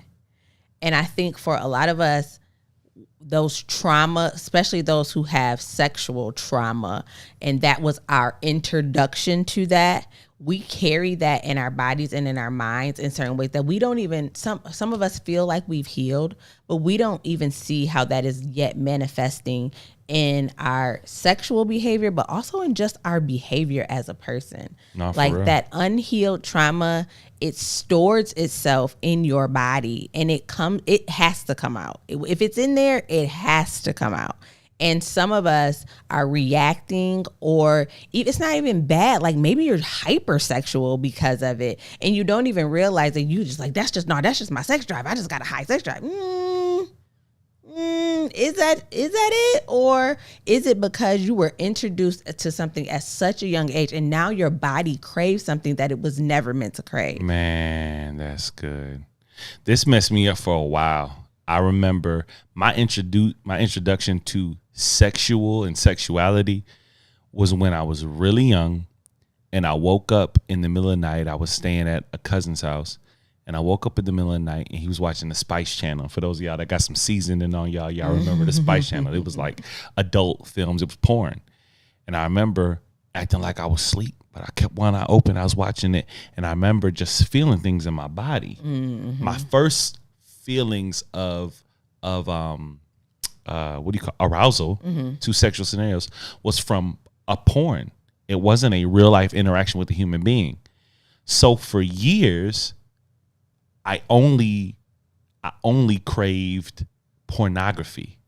And I think for a lot of us, those trauma, especially those who have sexual trauma, and that was our introduction to that, we carry that in our bodies and in our minds in certain ways that we don't even, some of us feel like we've healed, but we don't even see how that is yet manifesting in our sexual behavior, but also in just our behavior as a person. No, for like real. that unhealed trauma, it stores itself in your body and it has to come out. If it's in there, it has to come out. And some of us are reacting, or it's not even bad. Like maybe you're hypersexual because of it, and you don't even realize that you just like, that's just my sex drive. I just got a high sex drive. Is that it? Or is it because you were introduced to something at such a young age and now your body craves something that it was never meant to crave? Man, that's good. This messed me up for a while. I remember my introduction to sexual and sexuality was when I was really young, and I woke up in the middle of the night. I was staying at a cousin's house, and I woke up in the middle of the night, and he was watching the Spice Channel. For those of y'all that got some seasoning on y'all remember the Spice Channel. It was like adult films. It was porn. And I remember acting like I was asleep, but I kept one eye open. I was watching it, and I remember just feeling things in my body. My first feelings of what do you call arousal to sexual scenarios was from a porn. It wasn't a real life interaction with a human being. So for years, I only craved pornography.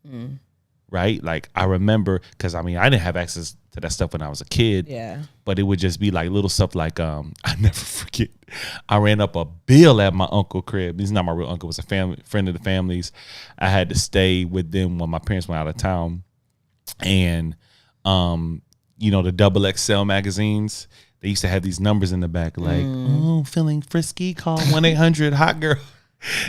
Right? Like I remember, because I didn't have access to that stuff when I was a kid. Yeah. But it would just be like little stuff like I never forget. I ran up a bill at my uncle crib. He's not my real uncle, it was a friend of the family's. I had to stay with them when my parents went out of town. And the double XL magazines, they used to have these numbers in the back like, oh, feeling frisky, call 1-800 hot girl.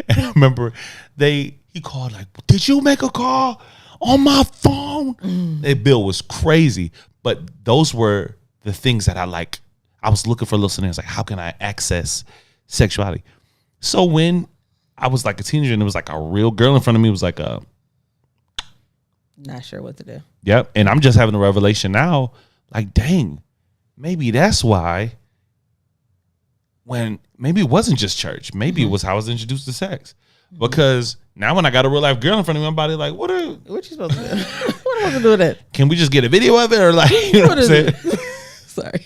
And I remember he called like, did you make a call on my phone? That bill was crazy. But those were the things that I was looking for little scenarios, like how can I access sexuality? So when I was like a teenager and it was like a real girl in front of me, it was like Not sure what to do. yep. And I'm just having a revelation now, like, dang, maybe that's why maybe it wasn't just church. Maybe it was how I was introduced to sex. Because now when I got a real life girl in front of me, my body like, what What you supposed to do? What am I supposed to do with it? can we just get a video of it? Or like, you know what I'm saying? Sorry.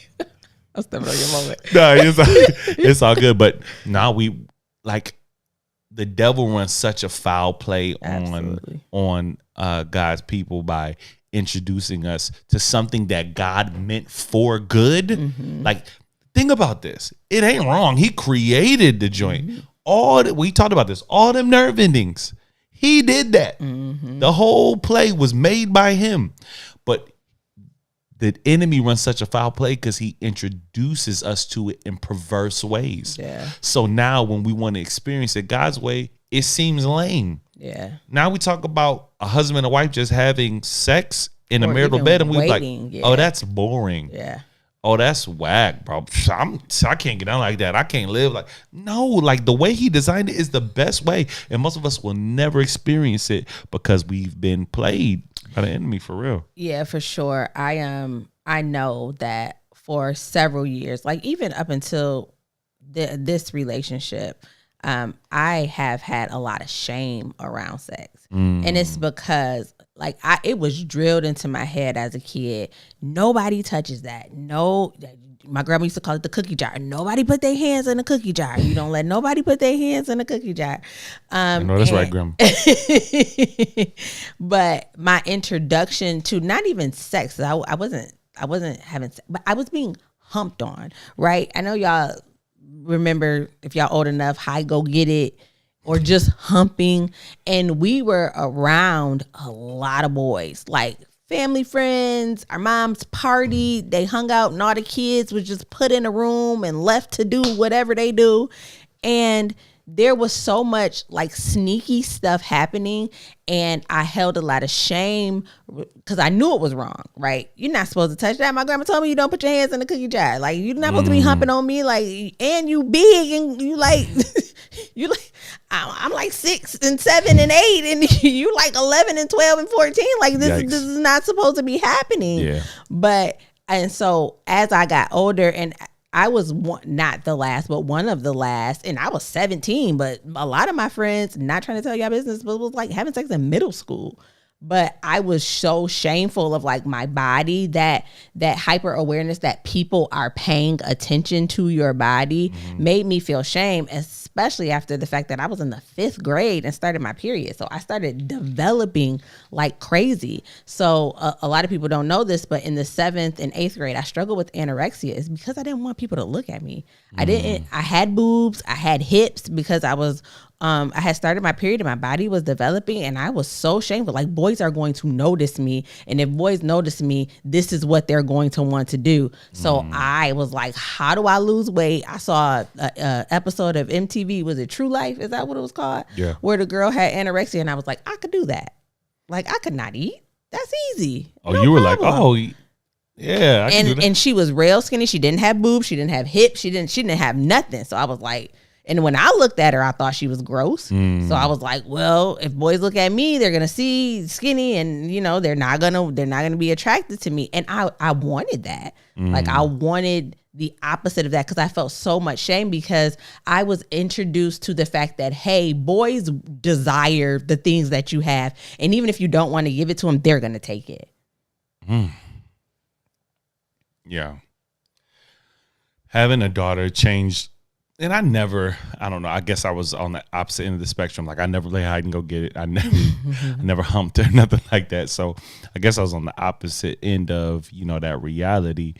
I'm stepping on your moment. No, it's all good. But now we like the devil runs such a foul play Absolutely. on God's people by introducing us to something that God meant for good. Like, think about this. It ain't wrong. He created the joint. We talked about this. All them nerve endings. He did that. The whole play was made by him. But the enemy runs such a foul play because he introduces us to it in perverse ways. Yeah. So now when we want to experience it God's way, it seems lame. Yeah. Now we talk about a husband and a wife just having sex in a Or marital even bed, and we waiting, like, yeah. oh, that's boring. Yeah. Oh, that's whack, bro. I can't get down like that. I can't live like. No, like the way he designed it is the best way. And most of us will never experience it because we've been played by the enemy for real. Yeah, for sure. I know that for several years, like even up until this relationship, I have had a lot of shame around sex. And it's because like it was drilled into my head as a kid. Nobody touches that. No, my grandma used to call it the cookie jar. Nobody put their hands in the cookie jar. You don't let nobody put their hands in the cookie jar. I know that's right, Grandma. But my introduction to not even sex, I wasn't having sex, but I was being humped on, right? I know y'all remember, if y'all old enough, Hi Go Get It or just humping. And we were around a lot of boys, like family friends, our mom's party. They hung out and all the kids was just put in a room and left to do whatever they do. And there was so much like sneaky stuff happening, and I held a lot of shame because I knew it was wrong, right? You're not supposed to touch that. My grandma told me you don't put your hands in the cookie jar. Like, you're not supposed to be humping on me, like, and you big and you like you like I'm like 6 and 7 and 8 and you like 11 and 12 and 14. Like, this is not supposed to be happening. Yeah. But and so as I got older, and I was not the last, but one of the last, and I was 17. But a lot of my friends, not trying to tell y'all business, but was like having sex in middle school. But I was so shameful of like my body, that hyper awareness that people are paying attention to your body made me feel shame, especially after the fact that I was in the 5th grade and started my period. So I started developing like crazy. So a lot of people don't know this, but in the 7th and 8th grade, I struggled with anorexia. It's because I didn't want people to look at me. I had boobs, I had hips because I was I had started my period and my body was developing, and I was so shameful. Like, boys are going to notice me, and if boys notice me, this is what they're going to want to do. So I was like, how do I lose weight? I saw a episode of MTV. Was it True Life? Is that what it was called? Yeah. Where the girl had anorexia, and I was like, I could do that. Like, I could not eat. That's easy. Oh, No you were problem. like, oh, yeah. I can do that. And she was real skinny. She didn't have boobs. She didn't have hips. She didn't have nothing. So I was like, and when I looked at her, I thought she was gross. So I was like, well, if boys look at me, they're gonna see skinny, and you know, they're not gonna be attracted to me. And I wanted that. Like, I wanted the opposite of that, because I felt so much shame, because I was introduced to the fact that, hey, boys desire the things that you have, and even if you don't want to give it to them, they're gonna take it. Yeah. Having a daughter changed. And I don't know, I guess I was on the opposite end of the spectrum. Like, I never play hide and go get it. I never humped or nothing like that. So I guess I was on the opposite end of, you know, that reality.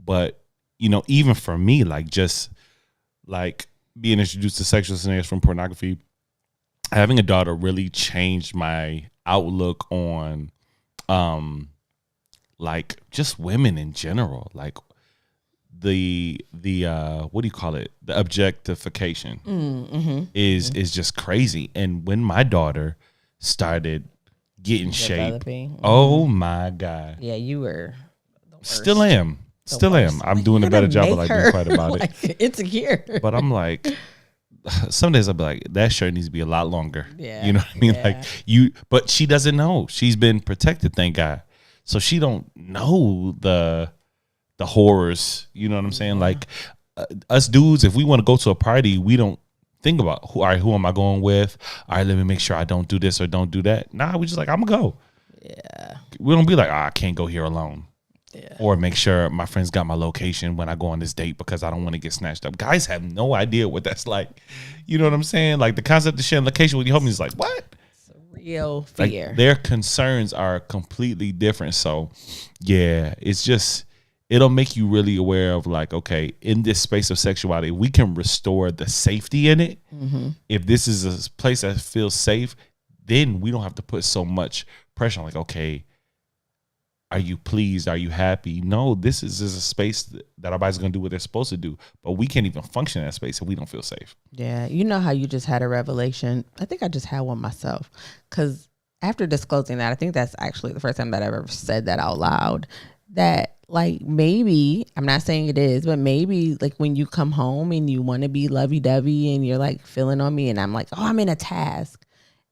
But, you know, even for me, like, just like being introduced to sexual scenarios from pornography, having a daughter really changed my outlook on, like, just women in general. Like, the what do you call it? The objectification is just crazy. And when my daughter started getting shape, oh my God. Yeah, you were the worst. Still am. I'm doing a better job of like being quiet about like it. Insecure. But I'm like, some days I'll be like, that shirt needs to be a lot longer. Yeah. You know what I mean? Yeah. Like, but she doesn't know. She's been protected, thank God. So she don't know the horrors, you know what I'm saying? Like, us dudes, if we want to go to a party, we don't think about who am I going with? All right, let me make sure I don't do this or don't do that. Nah, we just like, I'm gonna go. Yeah. We don't be like, I can't go here alone. Yeah. Or make sure my friends got my location when I go on this date because I don't want to get snatched up. Guys have no idea what that's like. You know what I'm saying? Like, the concept of sharing location with your homies is like, what? It's a real Like, fear. their concerns are completely different. So yeah, it's just, it'll make you really aware of like, okay, in this space of sexuality, we can restore the safety in it. If this is a place that feels safe, then we don't have to put so much pressure on like, okay, are you pleased? Are you happy? No, this is a space that our body's going to do what they're supposed to do. But we can't even function in that space if we don't feel safe. Yeah. You know how you just had a revelation? I think I just had one myself, because after disclosing that, I think that's actually the first time that I've ever said that out loud, that like, maybe, I'm not saying it is, but maybe like when you come home and you want to be lovey-dovey and you're like feeling on me and I'm like, oh, I'm in a task.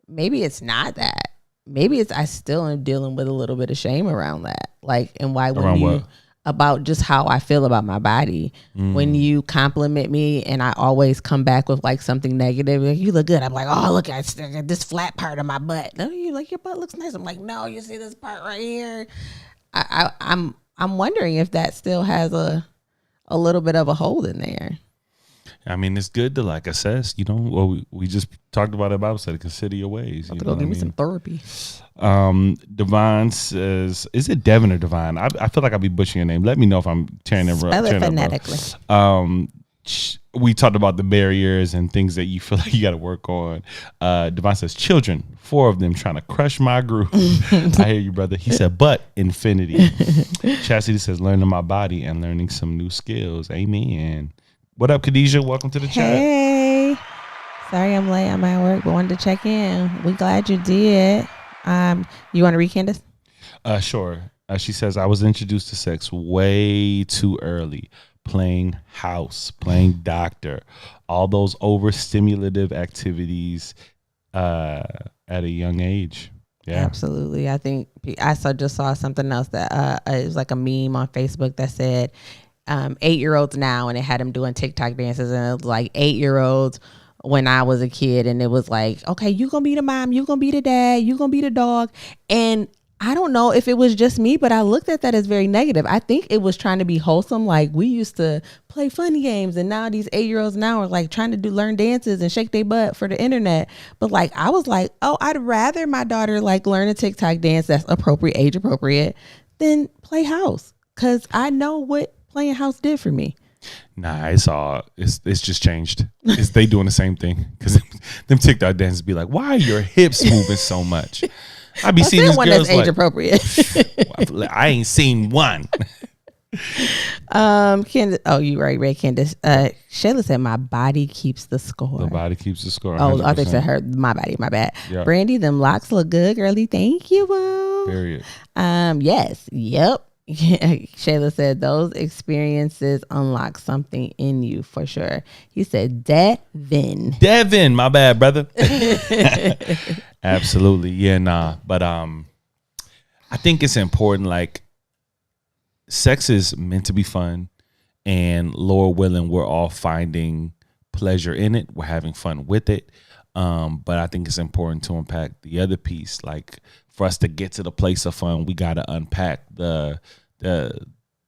Maybe it's not that. Maybe it's, I still am dealing with a little bit of shame around that. Like, and why when Around you, what? about just how I feel about my body. When you compliment me and I always come back with like something negative, like, you look good. I'm like, oh, look, I got this flat part of my butt. No, you like, your butt looks nice. I'm like, no, you see this part right here? I'm wondering if that still has a little bit of a hold in there. I mean, it's good to like assess, you know. Well, we just talked about it. Bible study. Consider your ways. You know Go what I give me mean? some therapy. Devon says, is it Devon or Devon? I feel like I'll be butchering your name. Let me know if I'm tearing it Spell it phonetically. We talked about the barriers and things that you feel like you got to work on. Devon says, children, 4 of them trying to crush my groove. I hear you, brother. He said, but infinity. Chastity says, learning my body and learning some new skills. Amen. What up, Khadijah? Welcome to the chat. Hey, sorry I'm late. I'm at work, but wanted to check in. We glad you did. You want to read Candace? Sure. She says, I was introduced to sex way too early. Playing house, playing doctor, all those overstimulative activities at a young age. Yeah, Absolutely. I think I just saw something else that it was like a meme on Facebook that said 8-year-olds now, and it had them doing TikTok dances, and it was like 8-year-olds when I was a kid, and it was like, okay, you gonna be the mom, you gonna be the dad, you gonna be the dog. And I don't know if it was just me, but I looked at that as very negative. I think it was trying to be wholesome. Like, we used to play funny games, and now these 8-year-olds now are like trying to learn dances and shake their butt for the internet. But like, I was like, oh, I'd rather my daughter like learn a TikTok dance that's appropriate, age appropriate, than play house, because I know what playing house did for me. nah, it's just changed. They doing the same thing because them TikTok dances be like, why are your hips moving so much? I be seeing this one girls that's age like, appropriate. I ain't seen one. Candace, oh, you right, Red Candace. Shayla said, my body keeps the score. The body keeps the score. Oh, I think 100%. said her, my body, my bad. Yeah. Brandy, them locks look good, girly. Thank you, boo. Period. Yes, yep. Shayla said those experiences unlock something in you for sure. He said, Devin, my bad, brother. Absolutely. Yeah, nah. But I think it's important, like, sex is meant to be fun, and Lord willing, we're all finding pleasure in it. We're having fun with it. But I think it's important to unpack the other piece. Like, for us to get to the place of fun, we got to unpack the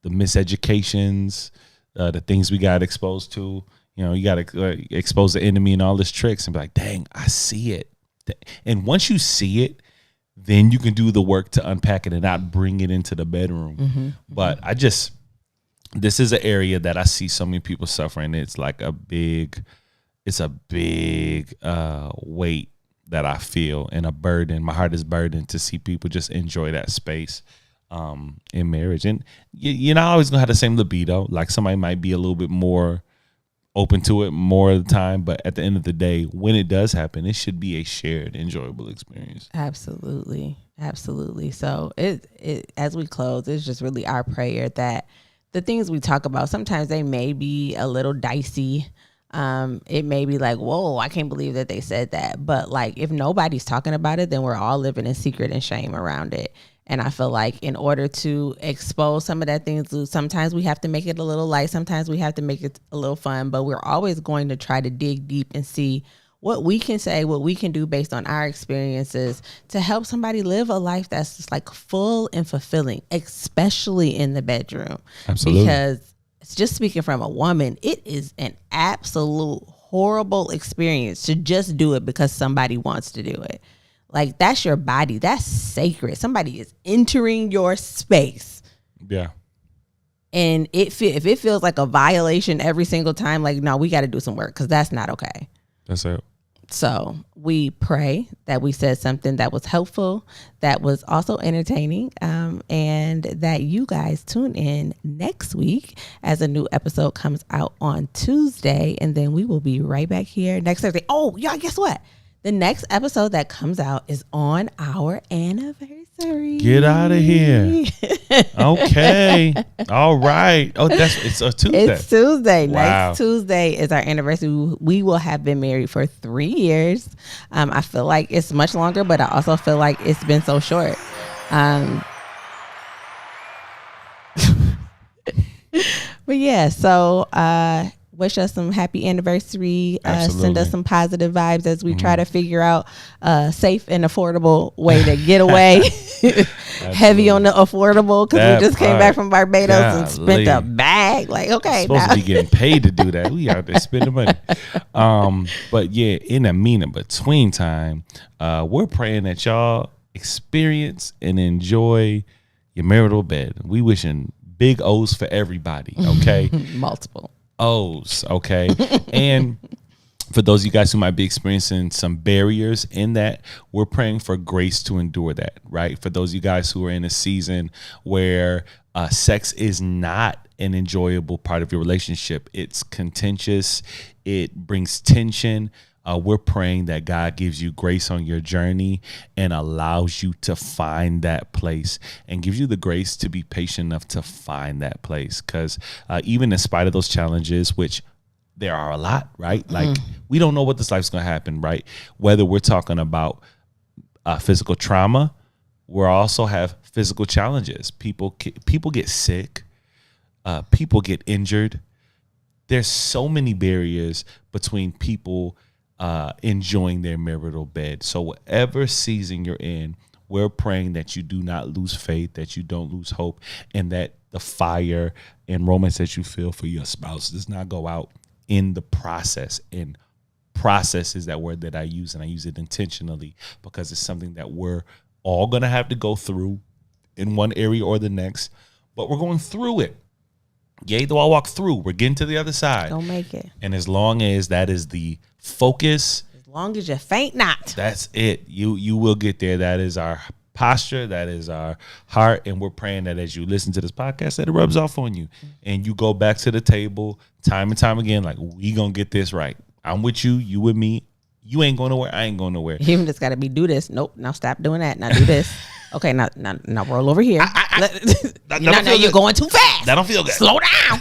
miseducations, the things we got exposed to. You know, you got to expose the enemy and all his tricks and be like, dang, I see it. And once you see it, then you can do the work to unpack it and not bring it into the bedroom. But this is an area that I see so many people suffering. It's like a big weight that I feel, and a burden. My heart is burdened to see people just enjoy that space in marriage. And you're not always gonna have the same libido. Like, somebody might be a little bit more open to it more of the time, but at the end of the day, when it does happen, it should be a shared, enjoyable experience. Absolutely. So it as we close, it's just really our prayer that the things we talk about, sometimes they may be a little dicey. It may be like, whoa, I can't believe that they said that. But like, if nobody's talking about it, then we're all living in secret and shame around it. And I feel like in order to expose some of that things, sometimes we have to make it a little light. Sometimes we have to make it a little fun, but we're always going to try to dig deep and see what we can say, what we can do based on our experiences to help somebody live a life that's just like full and fulfilling, especially in the bedroom. Absolutely. Because just speaking from a woman, it is an absolute horrible experience to just do it because somebody wants to do it. Like, that's your body. That's sacred. Somebody is entering your space. Yeah. And if it feels like a violation every single time, like, no, we got to do some work, because that's not okay. That's it. So we pray that we said something that was helpful, that was also entertaining, and that you guys tune in next week as a new episode comes out on Tuesday. And then we will be right back here next Thursday. Oh, y'all, guess what? The next episode that comes out is on our anniversary. Get out of here. Okay. All right. Oh, it's a Tuesday. It's Tuesday. Wow. Next Tuesday is our anniversary. We will have been married for 3 years. I feel like it's much longer, but I also feel like it's been so short. But yeah, so wish us some happy anniversary. Send us some positive vibes as we try to figure out a safe and affordable way to get away. heavy on the affordable because That we just came part. back from Barbados and spent a Golly. bag. Like, okay, Supposed now. to be getting paid to do that. We out there spending money. But yeah, in the meaning between time, we're praying that y'all experience and enjoy your marital bed. We wishing big O's for everybody. Okay. Multiple. O's. Okay. And for those of you guys who might be experiencing some barriers in that, we're praying for grace to endure that, right? For those of you guys who are in a season where sex is not an enjoyable part of your relationship, it's contentious, it brings tension. We're praying that God gives you grace on your journey and allows you to find that place and gives you the grace to be patient enough to find that place. Because even in spite of those challenges, which there are a lot, right? Like we don't know what this life's going to happen, right? Whether we're talking about physical trauma, we also have physical challenges. People get sick. People get injured. There's so many barriers between people enjoying their marital bed. So whatever season you're in, we're praying that you do not lose faith, that you don't lose hope, and that the fire and romance that you feel for your spouse does not go out in the process. And process is that word that I use, and I use it intentionally because it's something that we're all going to have to go through in one area or the next, but we're going through it. Yea, though I walk through, we're getting to the other side. Don't make it. And as long as that is the focus, As long as you faint not. that's it. You will get there. That is our posture. That is our heart. And we're praying that as you listen to this podcast, that it rubs off on you. And you go back to the table time and time again, like, we going to get this right. I'm with you. You with me. You ain't going nowhere. I ain't going nowhere. Even just got to be do this. Nope. Now stop doing that. Now do this. Okay. Now roll over here. don't feel You're good. going too fast. That don't feel good. Slow down.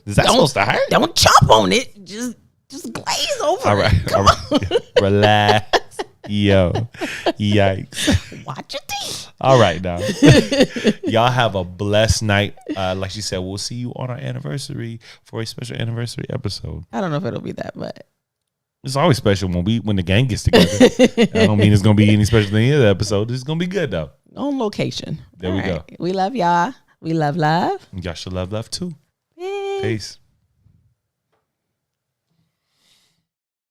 Is that supposed to hurt? Don't jump on it. Just glaze over. All right. It. All right. Relax. Yo. Yikes. Watch your teeth. All right, now. Y'all have a blessed night. Like she said, we'll see you on our anniversary for a special anniversary episode. I don't know if it'll be that, but It's always special when the gang gets together. I don't mean it's gonna be any special than any other episode. It's gonna be good though. on location. There we go. We love y'all. We love. Y'all should love too. Peace. Peace.